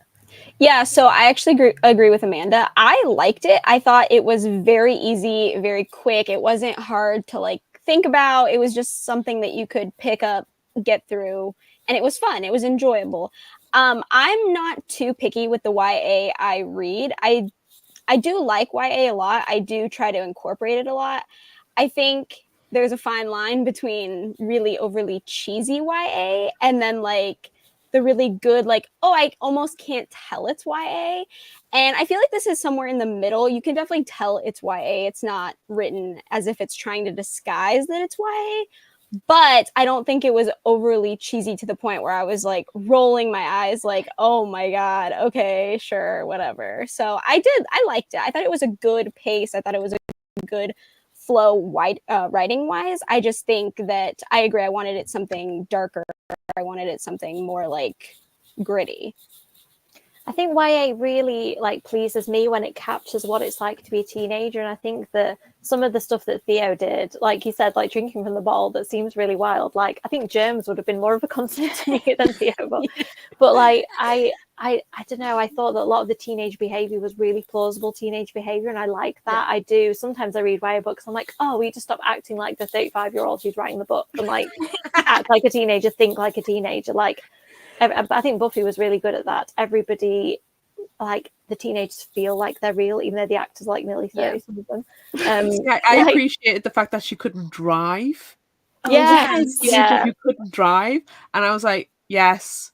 Yeah, so I actually agree with Amanda. I liked it. I thought it was very easy, very quick. It wasn't hard to, like, think about. It was just something that you could pick up, get through, and it was fun. It was enjoyable. I'm not too picky with the YA I read. I do like YA a lot. I do try to incorporate it a lot. I think there's a fine line between really overly cheesy YA and then, like, the really good, like, oh, I almost can't tell it's YA. And I feel like this is somewhere in the middle. You can definitely tell it's YA. It's not written as if it's trying to disguise that it's YA. But I don't think it was overly cheesy to the point where I was, like, rolling my eyes like, oh my God, okay, sure, whatever. So I liked it. I thought it was a good pace. I thought it was a good flow writing wise. I just think that I agree. I wanted it something darker. I wanted it something more, like, gritty. I think YA really, like, pleases me when it captures what it's like to be a teenager. And I think that some of the stuff that Theo did, like he said, like drinking from the bottle, that seems really wild. Like, I think germs would have been more of a concern to me than Theo. But like, I don't know. I thought that a lot of the teenage behavior was really plausible teenage behavior. And I like that. I do. Sometimes I read YA books. I'm like, oh, we just stop acting like the 35-year-old who's writing the book and, like, act like a teenager, think like a teenager. Like, I think Buffy was really good at that. Everybody, like, the teenagers feel like they're real, even though the actors are, like, nearly 30, some of them. I appreciated the fact that she couldn't drive. Yes. Who couldn't drive. And I was like, yes,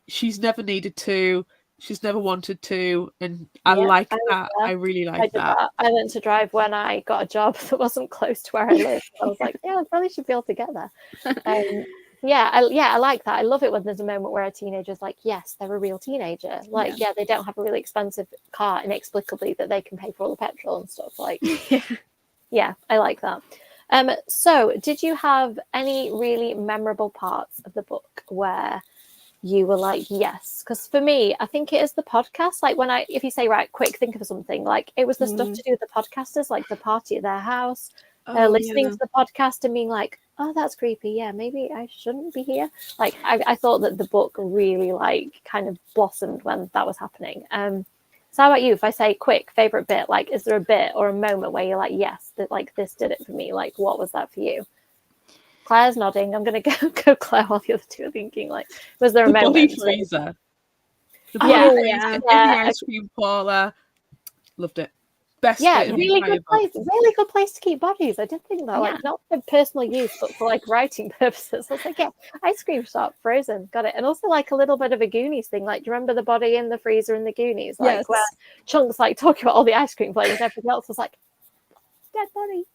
she's never needed to. She's never wanted to. And I like that. I really like that. I learned to drive when I got a job that wasn't close to where I live. I was like, yeah, I probably should be able to get there. I like that. I love it when there's a moment where a teenager's like, yes, they're a real teenager. Like, they don't have a really expensive car inexplicably that they can pay for all the petrol and stuff. Like, I like that. So did you have any really memorable parts of the book where you were like, yes? Because for me, I think it is the podcast. Like, if you say, right, quick, think of something, like, it was the stuff to do with the podcasters, like the party at their house, listening to the podcast and being like, oh, that's creepy. Yeah, maybe I shouldn't be here. Like, I thought that the book really, like, kind of blossomed when that was happening. So how about you? If I say quick favorite bit, like, is there a bit or a moment where you're like, yes, that, like, this did it for me? Like, what was that for you? Claire's nodding. I'm going to go Claire while the other two are thinking, like, was there a The moment? body freezer. The body Yeah. freezer in the ice cream parlour. Loved it. Best bit in the really entire good place. Really good place to keep bodies. I did think that, Yeah. like, not for personal use, but for like writing purposes. I was like, yeah, ice cream shop, frozen, got it. And also like a little bit of a Goonies thing. Like, do you remember the body in the freezer in the Goonies? Like, Yes. where Chunk's like talking about all the ice cream flavors, everything else was like, dead body.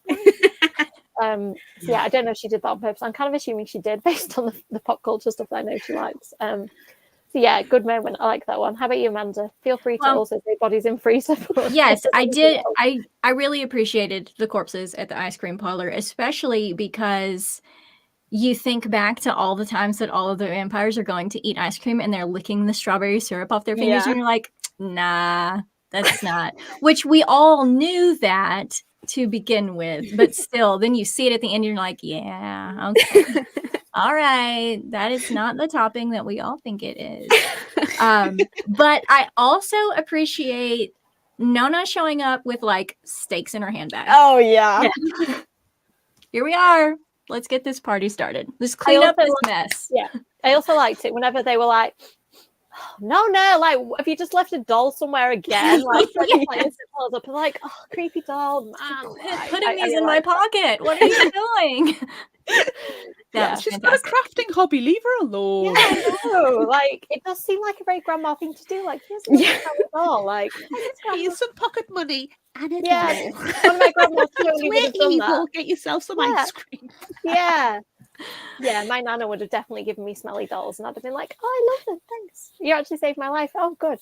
So yeah, I don't know if she did that on purpose. I'm kind of assuming she did based on the pop culture stuff that I know she likes. So yeah, good moment. I like that one. How about you, Amanda? Feel free to also say bodies in freezer. Yes, I did. I really appreciated the corpses at the ice cream parlor, especially because you think back to all the times that all of the vampires are going to eat ice cream and they're licking the strawberry syrup off their fingers, and you're like, nah, that's not. Which we all knew that to begin with, but still, then you see it at the end, and you're like, yeah, okay. All right, that is not the topping that we all think it is. But I also appreciate Nona showing up with like steaks in her handbag. Oh yeah. Here we are. Let's get this party started. Let's clean up this mess. Yeah, I also liked it whenever they were like, no, like, have you just left a doll somewhere again? Like, like, oh, creepy doll, man. Putting these in my pocket. What are you doing? She's got a crafting hobby. Leave her alone. Yeah, I know. Like, it does seem like a very grandma thing to do. Like, here's a doll. Like, here's some pocket money and a doll. One of my grandmas totally would have done that. Get yourself some ice cream. Yeah, my nana would have definitely given me smelly dolls, and I'd have been like, oh, I love them, thanks. You actually saved my life. Oh, good.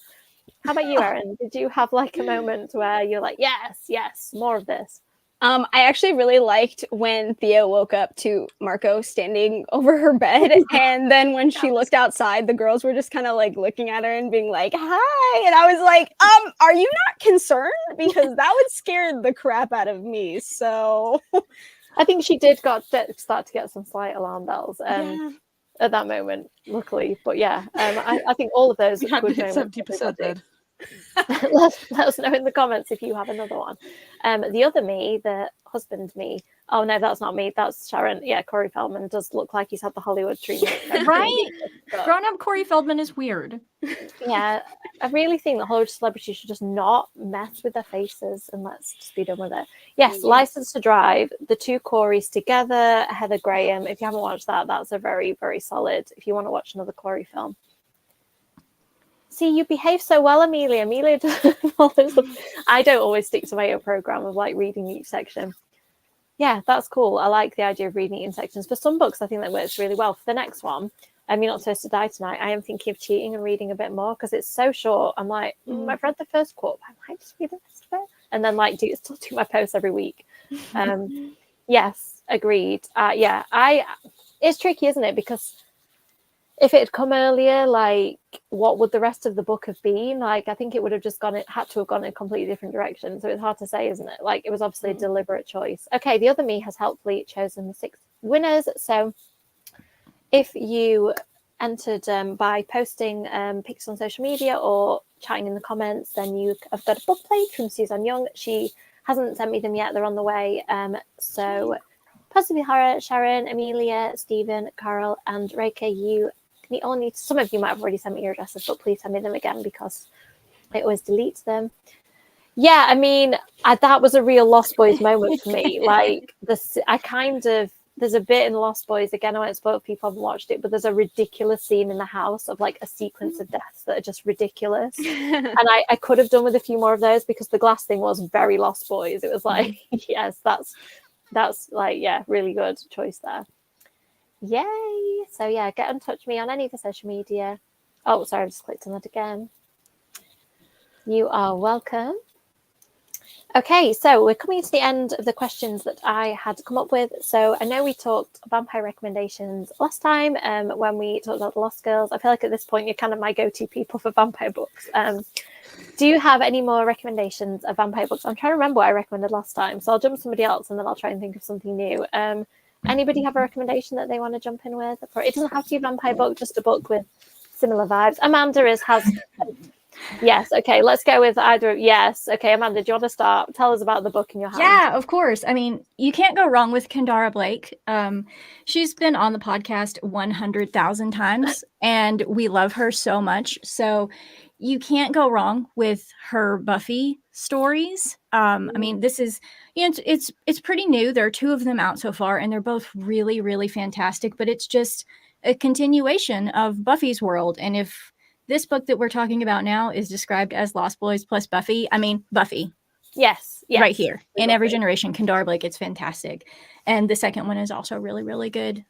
How about you, Erin? Did you have like a moment where you're like, yes, more of this? I actually really liked when Thea woke up to Marco standing over her bed, and then when she looked outside, the girls were just kind of like looking at her and being like, hi, and I was like, are you not concerned? Because that would scare the crap out of me. So I think she did start to get some slight alarm bells at that moment, luckily. But yeah, I think all of those are good moments. 70% dead. let us know in the comments if you have another one. The other me, the husband me. Oh no, that's not me. That's Sharon. Yeah, Corey Feldman does look like he's had the Hollywood treatment. Right? Grown-up Corey Feldman is weird. Yeah, I really think that Hollywood celebrities should just not mess with their faces and let's just be done with it. Yes, License to Drive, the two Coreys together, Heather Graham. If you haven't watched that, that's a very, very solid, if you want to watch another Corey film. See, you behave so well, Amelia. Amelia follows them. I don't always stick to my own program of like reading each section. Yeah, that's cool. I like the idea of reading it in sections. For some books, I think that works really well. For the next one, You're Not Supposed to Die Tonight, I am thinking of cheating and reading a bit more because it's so short. I'm like, I've read the first quote, but I might just read the rest of it. And then like still do my posts every week. Yes, agreed. It's tricky, isn't it? Because if it had come earlier, like, what would the rest of the book have been? Like, I think it would have just had to have gone in a completely different direction. So it's hard to say, isn't it? Like, it was obviously a deliberate choice. Okay, the other me has helpfully chosen the 6 winners. So if you entered by posting pics on social media or chatting in the comments, then you have got a book plate from Suzanne Young. She hasn't sent me them yet. They're on the way. So possibly Hara, Sharon, Amelia, Stephen, Carol, and Reika, you all need, some of you might have already sent me your addresses, but please send me them again because I always delete them. Yeah, I mean, that was a real Lost Boys moment for me. Like, there's a bit in Lost Boys, again, I won't spoil if people haven't watched it, but there's a ridiculous scene in the house of like a sequence of deaths that are just ridiculous. And I could have done with a few more of those because the glass thing was very Lost Boys. It was like, yes, that's like, yeah, really good choice there. Yay. So yeah, get in touch with me on any of the social media. Oh, sorry, I just clicked on that again. You are welcome. Okay, so we're coming to the end of the questions that I had come up with. So I know we talked vampire recommendations last time when we talked about the Lost Girls. I feel like at this point you're kind of my go-to people for vampire books. Do you have any more recommendations of vampire books? I'm trying to remember what I recommended last time, so I'll jump somebody else and then I'll try and think of something new. Anybody have a recommendation that they want to jump in with? It doesn't have to be a vampire book, just a book with similar vibes. Amanda has Yes. Okay. Let's go with either. Yes. Okay. Amanda, do you want to start? Tell us about the book in your hand. Yeah, of course. I mean, you can't go wrong with Kendara Blake. She's been on the podcast 100,000 times, and we love her so much. So you can't go wrong with her Buffy stories. I mean, this is, you know, it's pretty new. There are 2 of them out so far, and they're both really, really fantastic. But it's just a continuation of Buffy's world. And if this book that we're talking about now is described as Lost Boys plus Buffy, I mean, Buffy. Yes. Right here in every generation. Kendara Blake, it's fantastic. And the second one is also really, really good.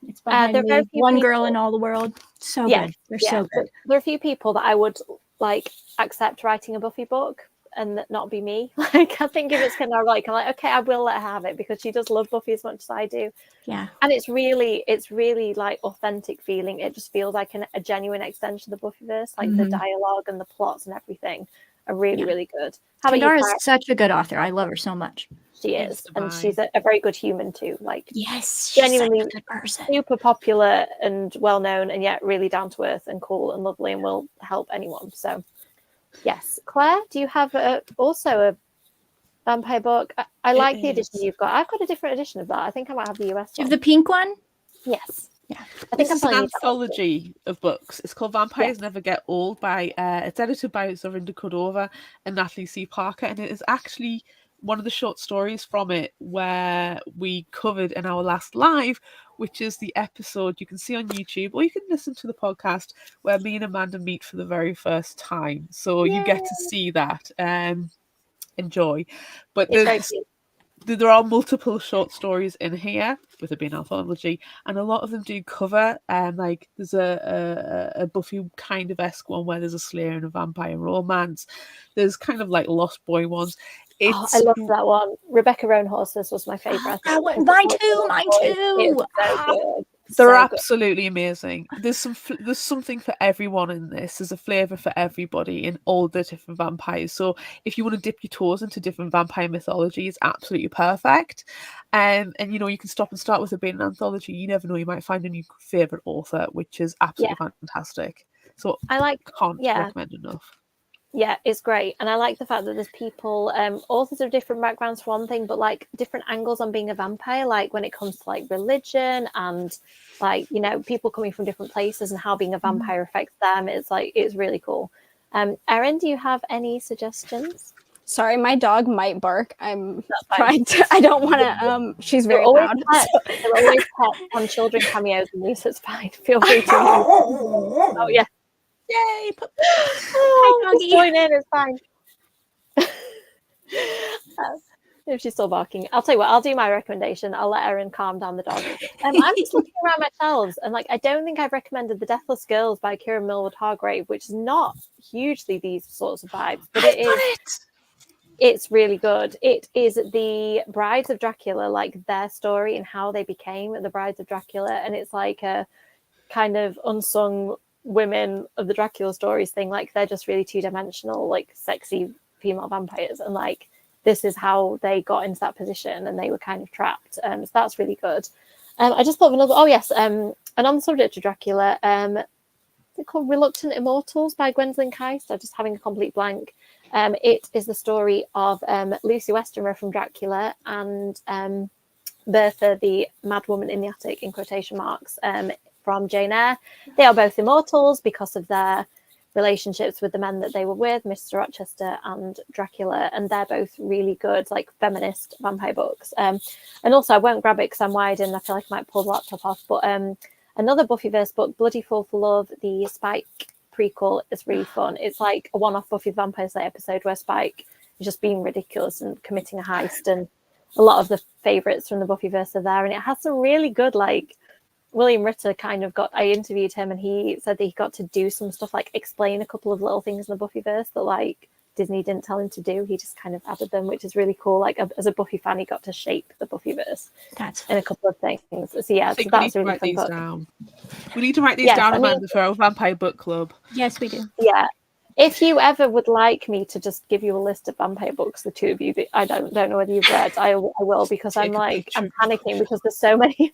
It's behind me. One Girl in All the World. So good. They're so good. There are a few people that I would like accept writing a Buffy book and that not be me. Like I think if it's Kendara Blake, I'm like, okay, I will let her have it because she does love Buffy as much as I do. Yeah. And it's really like authentic feeling. It just feels like a genuine extension of the Buffyverse, like the dialogue and the plots and everything are really, really good. Kendara is such a good author. I love her so much. She is. And she's a very good human too. Like, yes, genuinely such a good person. Super popular and well known, and yet really down to earth and cool and lovely and will help anyone. So, yes. Claire, do you have also a vampire book? I like the edition you've got. I've got a different edition of that. I think I might have the US Do you one. have the pink one? Yes. Yeah. I think It's an anthology of books. It's called Vampires Never Get Old by it's edited by Zorinda Cordova and Natalie C. Parker, and it is actually one of the short stories from it where we covered in our last live, which is the episode you can see on YouTube or you can listen to the podcast where me and Amanda meet for the very first time. So you get to see that. Enjoy. But there are multiple short stories in here with it being an anthology, and a lot of them do cover like there's a Buffy kind of esque one where there's a Slayer and a vampire romance. There's kind of like Lost Boy ones. I love that one. Rebecca Roan Horses was my favorite. Mine too. It's so good. They're absolutely amazing. There's something for everyone in this. There's a flavour for everybody in all the different vampires. So if you want to dip your toes into different vampire mythology, it's absolutely perfect. And you know, you can stop and start with it being an anthology. You never know, you might find a new favourite author, which is absolutely fantastic. So I can't recommend enough. Yeah, it's great. And I like the fact that there's people, authors of different backgrounds for one thing, but like different angles on being a vampire, like when it comes to like religion and like, you know, people coming from different places and how being a vampire affects them. It's like, it's really cool. Erin, do you have any suggestions? Sorry, my dog might bark. I'm trying to, I don't want to, she's very loud. There are always pets on children cameos in these, so it's fine. Feel free to. Oh, yeah. Yay! Just join in, it's fine. If she's still barking, I'll tell you what, I'll do my recommendation. I'll let Erin calm down the dog. I'm just looking around my shelves, and like I don't think I've recommended The Deathless Girls by Kieran Millward Hargrave, which is not hugely these sorts of vibes, but it's really good. It is the Brides of Dracula, like their story and how they became the Brides of Dracula, and it's like a kind of unsung women of the Dracula stories thing. Like they're just really two-dimensional, like sexy female vampires, and like this is how they got into that position and they were kind of trapped. So that's really good. I just thought of another. Oh yes, and on the subject of Dracula, it's called Reluctant Immortals by Gwendolyn Keist. I'm just having a complete blank. It is the story of Lucy Westenra from Dracula and Bertha, the mad woman in the attic, in quotation marks, from Jane Eyre. They are both immortals because of their relationships with the men that they were with, Mr. Rochester and Dracula, and they're both really good, like feminist vampire books. And also, I won't grab it because I'm wired and I feel like I might pull the laptop off, but another Buffyverse book, Bloody Fall for Love, the Spike prequel, is really fun. It's like a one-off Buffy the Vampire Slayer episode where Spike is just being ridiculous and committing a heist, and a lot of the favourites from the Buffyverse are there, and it has some really good, like, William Ritter I interviewed him and he said that he got to do some stuff, like explain a couple of little things in the Buffyverse that like Disney didn't tell him to do. He just kind of added them, which is really cool. Like as a Buffy fan, he got to shape the Buffyverse in a couple of things. So yeah, so that's a really fun book. Down. We need to write these down, Amanda, for our vampire book club. Yes, we do. Yeah. If you ever would like me to just give you a list of vampire books, the two of you, I don't know whether you've read, I will, because I'm panicking because there's so many.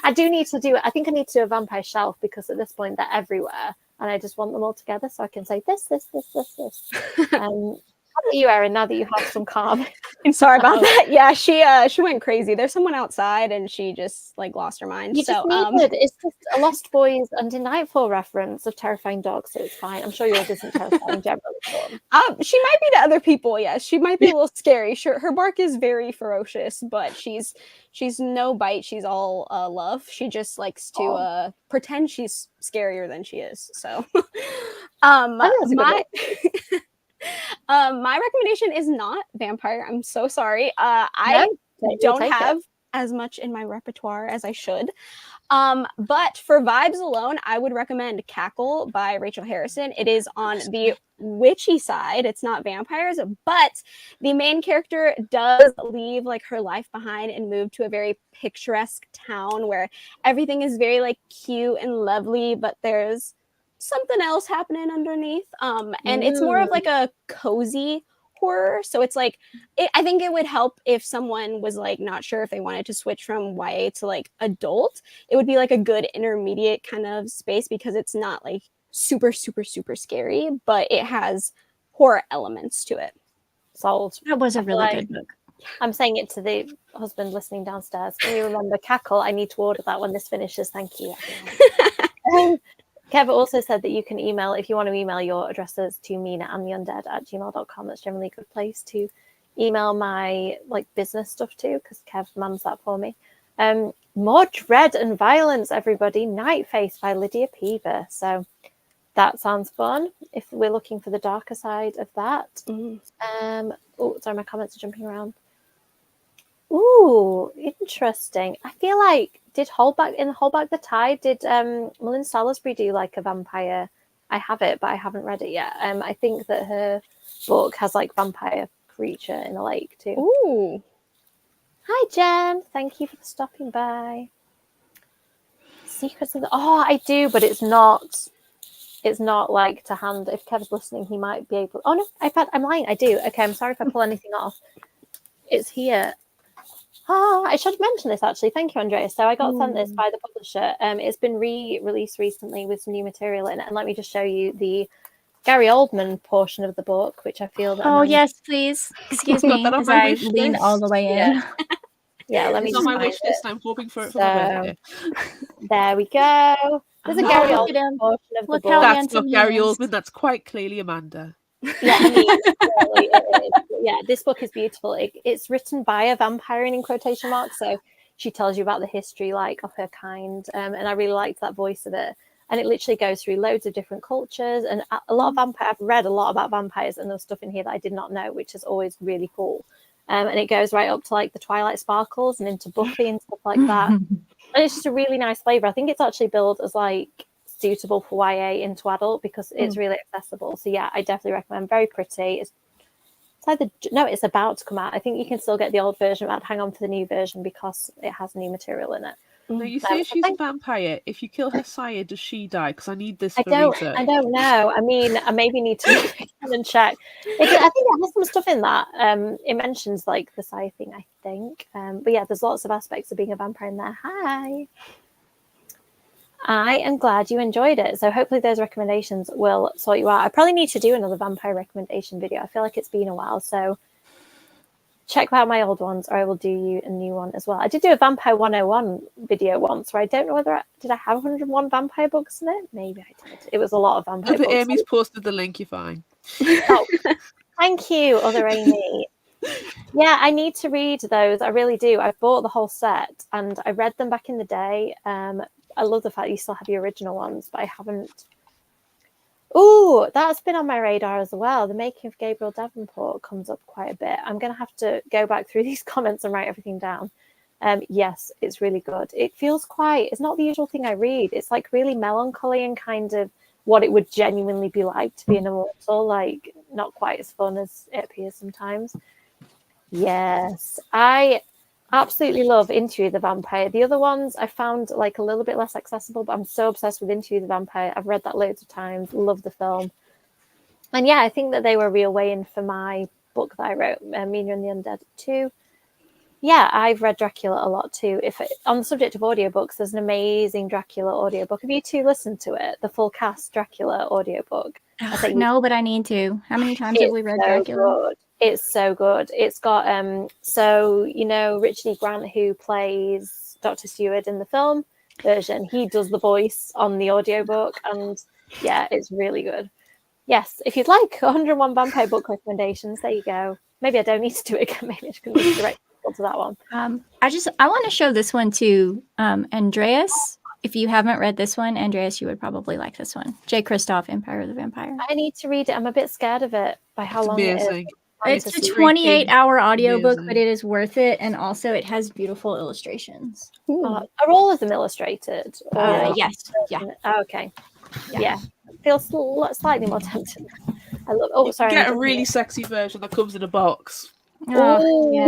I do need to do it. I think I need to do a vampire shelf because at this point they're everywhere. and I just want them all together so I can say this. How about you, Erin, now that you have some calm? I'm sorry about that. Yeah, she went crazy. There's someone outside and she just like lost her mind. You just needed, it's just a Lost Boys and In Nightfall reference of terrifying dogs, so it's fine. I'm sure yours isn't terrifying generally. She might be to other people, yes. She might be a little scary. Sure, her bark is very ferocious, but she's no bite. She's all love. She just likes to pretend she's scarier than she is. So, my my recommendation is not vampire. I'm so sorry. I don't have as much in my repertoire as I should. But for vibes alone, I would recommend Cackle by Rachel Harrison. It is on the witchy side. It's not vampires, but the main character does leave like her life behind and move to a very picturesque town where everything is very like cute and lovely, but there's something else happening underneath. And it's more of like a cozy horror. So it's like, I think it would help if someone was like not sure if they wanted to switch from YA to like adult. It would be like a good intermediate kind of space because it's not like super, super, super scary, but it has horror elements to it. Sold. That was a really good book. I'm saying it to the husband listening downstairs. Can you remember Cackle? I need to order that when this finishes. Thank you. Kev also said that you can email, if you want to email your addresses to mina&theundead@gmail.com. That's generally a good place to email my like business stuff to, because Kev mans that for me. More Dread and Violence, everybody. Night Face by Lydia Peever. So that sounds fun if we're looking for the darker side of that. Oh, sorry, my comments are jumping around. Ooh, interesting. I feel like did Hold Back the Tide, did Malin Salisbury do like a vampire? I have it, but I haven't read it yet. I think that her book has like vampire creature in the lake too. Ooh. Hi Jen, thank you for stopping by. Secrets of the I do, but it's not like to hand. If Kev's listening, he might be able. Oh no, I'm lying. I do. Okay, I'm sorry if I pull anything off. It's here. I should mention this actually. Thank you, Andrea. So I got sent this by the publisher. It's been re-released recently with some new material in it. And let me just show you the Gary Oldman portion of the book, which I feel that. Oh yes, please. Excuse me, as I lean all the way in. Yeah, let me. It's just on my wish list. I'm hoping for it for my birthday. There we go. There's a Gary Oldman portion of the book. That's not Gary Oldman. That's quite clearly Amanda. Yeah, I mean, it is. Yeah, this book is beautiful. It's written by a vampire in quotation marks, so she tells you about the history like of her kind, and I really liked that voice of it. And it literally goes through loads of different cultures and a lot of vampire. I've read a lot about vampires, and there's stuff in here that I did not know, which is always really cool. And it goes right up to like the Twilight Sparkles and into Buffy and stuff like that. And it's just a really nice flavor. I think it's actually billed as like suitable for YA into adult because it's really accessible. So yeah, I definitely recommend. Very pretty. It's about to come out. I think you can still get the old version, but I'd hang on to the new version because it has new material in it. Now you say she's a vampire. If you kill her sire, does she die? Because I need this for research. I don't know. I mean, I maybe need to come and check. I think it has some stuff in that. It mentions like the sire thing, I think. But yeah, there's lots of aspects of being a vampire in there. Hi. I am glad you enjoyed it. So hopefully those recommendations will sort you out. I probably need to do another vampire recommendation video. I feel like it's been a while. So check out my old ones or I will do you a new one as well. I did do a Vampire 101 video once where I don't know whether did I have 101 vampire books in it? Maybe I did. It was a lot of vampire books. Amy's posted the link, you're fine. Oh, thank you, other Amy. Yeah, I need to read those. I really do. I bought the whole set and I read them back in the day. I love the fact you still have your original ones, but I haven't. Ooh, that's been on my radar as well. The Making of Gabriel Davenport comes up quite a bit. I'm going to have to go back through these comments and write everything down. Yes, it's really good. It feels it's not the usual thing I read. It's like really melancholy and kind of what it would genuinely be like to be an immortal, like not quite as fun as it appears sometimes. Yes, I absolutely love Interview the Vampire. The other ones I found like a little bit less accessible, but I'm so obsessed with Interview the Vampire. I've read that loads of times, love the film. And yeah, I think that they were a real way in for my book that I wrote, Mina and the Undead too. Yeah, I've read Dracula a lot too. On the subject of audiobooks, there's an amazing Dracula audiobook. Have you two listened to it? The full cast Dracula audiobook. No, but I need to. How many times have we read so Dracula? Good. It's so good. It's got so you know Richard E. Grant, who plays Dr. Seward in the film version, he does the voice on the audiobook, and yeah, it's really good. Yes, if you'd like 101 vampire book recommendations, there you go. Maybe I don't need to do it again. Maybe I can just direct people to that one. I want to show this one to Andreas. If you haven't read this one, Andreas, you would probably like this one. J. Kristoff, Empire of the Vampire. I need to read it. I'm a bit scared of it by how long amazing. it is. It's a 28-hour audiobook, but it is worth it, and also it has beautiful illustrations. Are all of them illustrated? Yes. Yeah. Okay. Yeah. Feels slightly more tempting. I love. Oh, sorry. Get a really sexy version that comes in a box. Oh, yeah.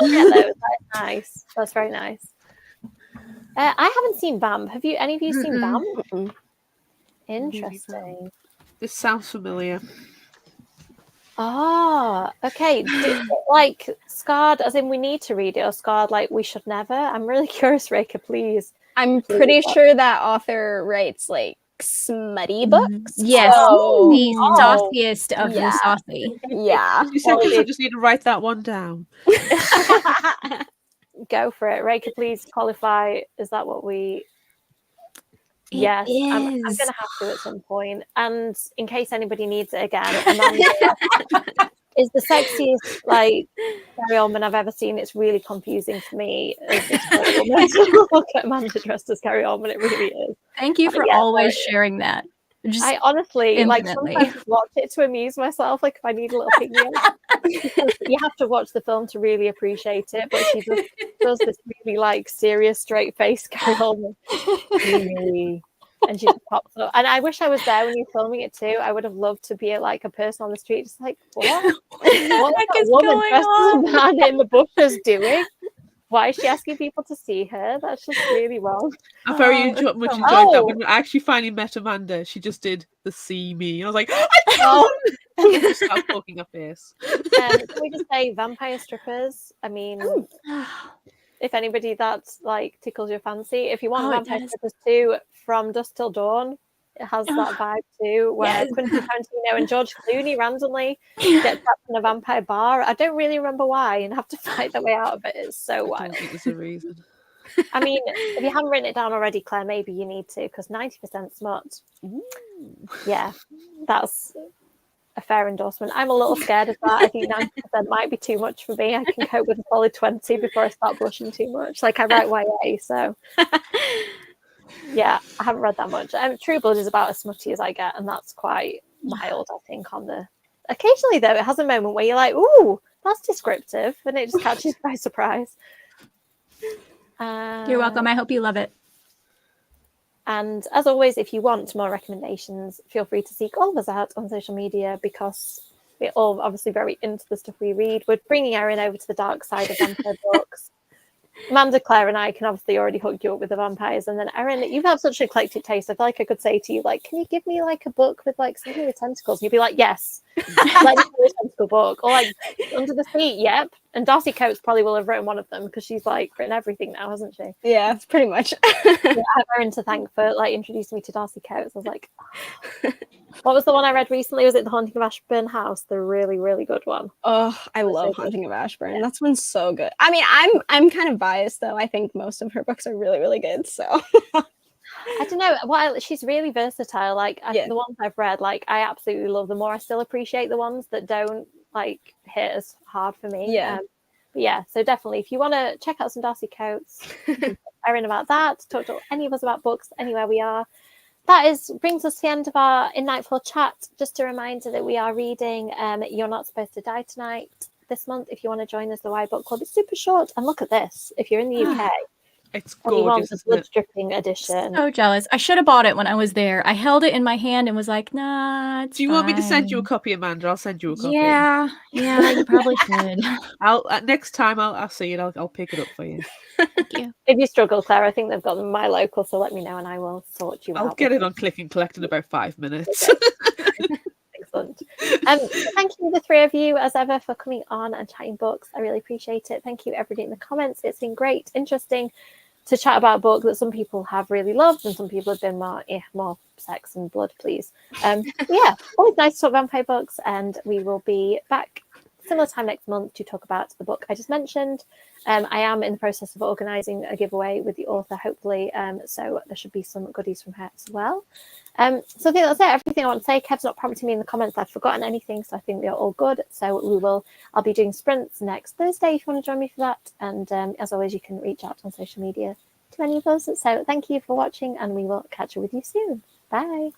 I'll get those. That's nice. That's very nice. I haven't seen Vamp. Have you? Any of you seen Vamp? Interesting. This sounds familiar. Okay. Like scarred, as in we need to read it, or scarred like we should never? I'm really curious, Reka, please. I'm pretty sure that author writes like smutty books. Yes, the sauciest of yeah. the saucy. Yeah. You said I just need to write that one down. Go for it. Reka, please qualify. Is that what we... Yes, I'm going to have to at some point. And in case anybody needs it again, Amanda is the sexiest like Gary Oldman I've ever seen. It's really confusing for me. Look at Amanda dressed as Gary Oldman. It really is. Thank you for always sharing that. Just I honestly infinitely. like sometimes watch it to amuse myself. Like if I need a little opinion, you have to watch the film to really appreciate it. But she just does this really like serious, straight face Gary Oldman. And she just pops up. And I wish I was there when you're filming it too. I would have loved to be like a person on the street, just like, what is that woman dressed as a man in the bushes doing? Why is she asking people to see her? That's just really wrong. I very much enjoyed that. When I actually finally met Amanda, she just did the see me. And I was like, I just started poking her face. Can we just say vampire strippers? I mean, if anybody that like tickles your fancy, if you want vampire strippers too, From Dusk Till Dawn, it has that vibe too, where Quentin Tarantino and George Clooney randomly get trapped in a vampire bar. I don't really remember why, and have to fight their way out of it. It's so wild. I don't think there's a reason. I mean, if you haven't written it down already, Claire, maybe you need to, because 90% smut. Yeah, that's a fair endorsement. I'm a little scared of that. I think 90% might be too much for me. I can cope with a solid 20 before I start blushing too much. Like I write YA, so... Yeah, I haven't read that much. True Blood is about as smutty as I get, and that's quite mild, I think, on the... Occasionally, though, it has a moment where you're like, ooh, that's descriptive, and it just catches you by surprise. You're welcome. I hope you love it. And as always, if you want more recommendations, feel free to seek all of us out on social media, because we're all obviously very into the stuff we read. We're bringing Erin over to the dark side of vampire books. Amanda, Claire, and I can obviously already hook you up with the vampires, and then Erin, you have such an eclectic taste. I feel like I could say to you, like, can you give me like a book with like something with tentacles? And you'd be like, yes, like a tentacle book, or like Under the Sea. Yep. And Darcy Coates probably will have written one of them, because she's like written everything now, hasn't she? Yeah, it's pretty much. Yeah, I have Erin to thank for like introducing me to Darcy Coates. I was like, oh. What was the one I read recently? Was it The Haunting of Ashburn House? The really, really good one. Oh, I love Haunting of Ashburn. That one's so good. I mean, I'm kind of biased though. I think most of her books are really, really good. So I don't know. Well, she's really versatile. Like the ones I've read, like I absolutely love them. More, I still appreciate the ones that don't like hit as hard for me. Yeah. But yeah, so definitely, if you want to check out some Darcy Coates, Erin about that, talk to any of us about books, anywhere we are. That brings us to the end of our In Nightfall chat. Just a reminder that we are reading You're Not Supposed to Die Tonight this month. If you want to join us, the Y Book Club. It's super short. And look at this. If you're in the UK, it's gorgeous. The blood dripping edition. So jealous. I should have bought it when I was there. I held it in my hand and was like, nah, it's Do you want me to send you a copy, Amanda? I'll send you a copy. Yeah, you probably should. I'll next time I'll see it. I'll pick it up for you. Thank you. If you struggle, Claire, I think they've got them in my local, so let me know and I will sort you out. I'll get it on Click and Collect in about 5 minutes. Excellent. Thank you, the three of you, as ever, for coming on and chatting books. I really appreciate it. Thank you, everybody in the comments. It's been great, interesting to chat about a book that some people have really loved and some people have been more sex and blood, please. Yeah, always nice to talk vampire books, and we will be back similar time next month to talk about the book I just mentioned. I am in the process of organising a giveaway with the author, hopefully, so there should be some goodies from her as well. So I think that's it. Everything I want to say. Kev's not prompting me in the comments I've forgotten anything, so I think they're all good. So I'll be doing sprints next Thursday if you want to join me for that. And as always, you can reach out on social media to any of us. So thank you for watching, and we will catch up with you soon. Bye.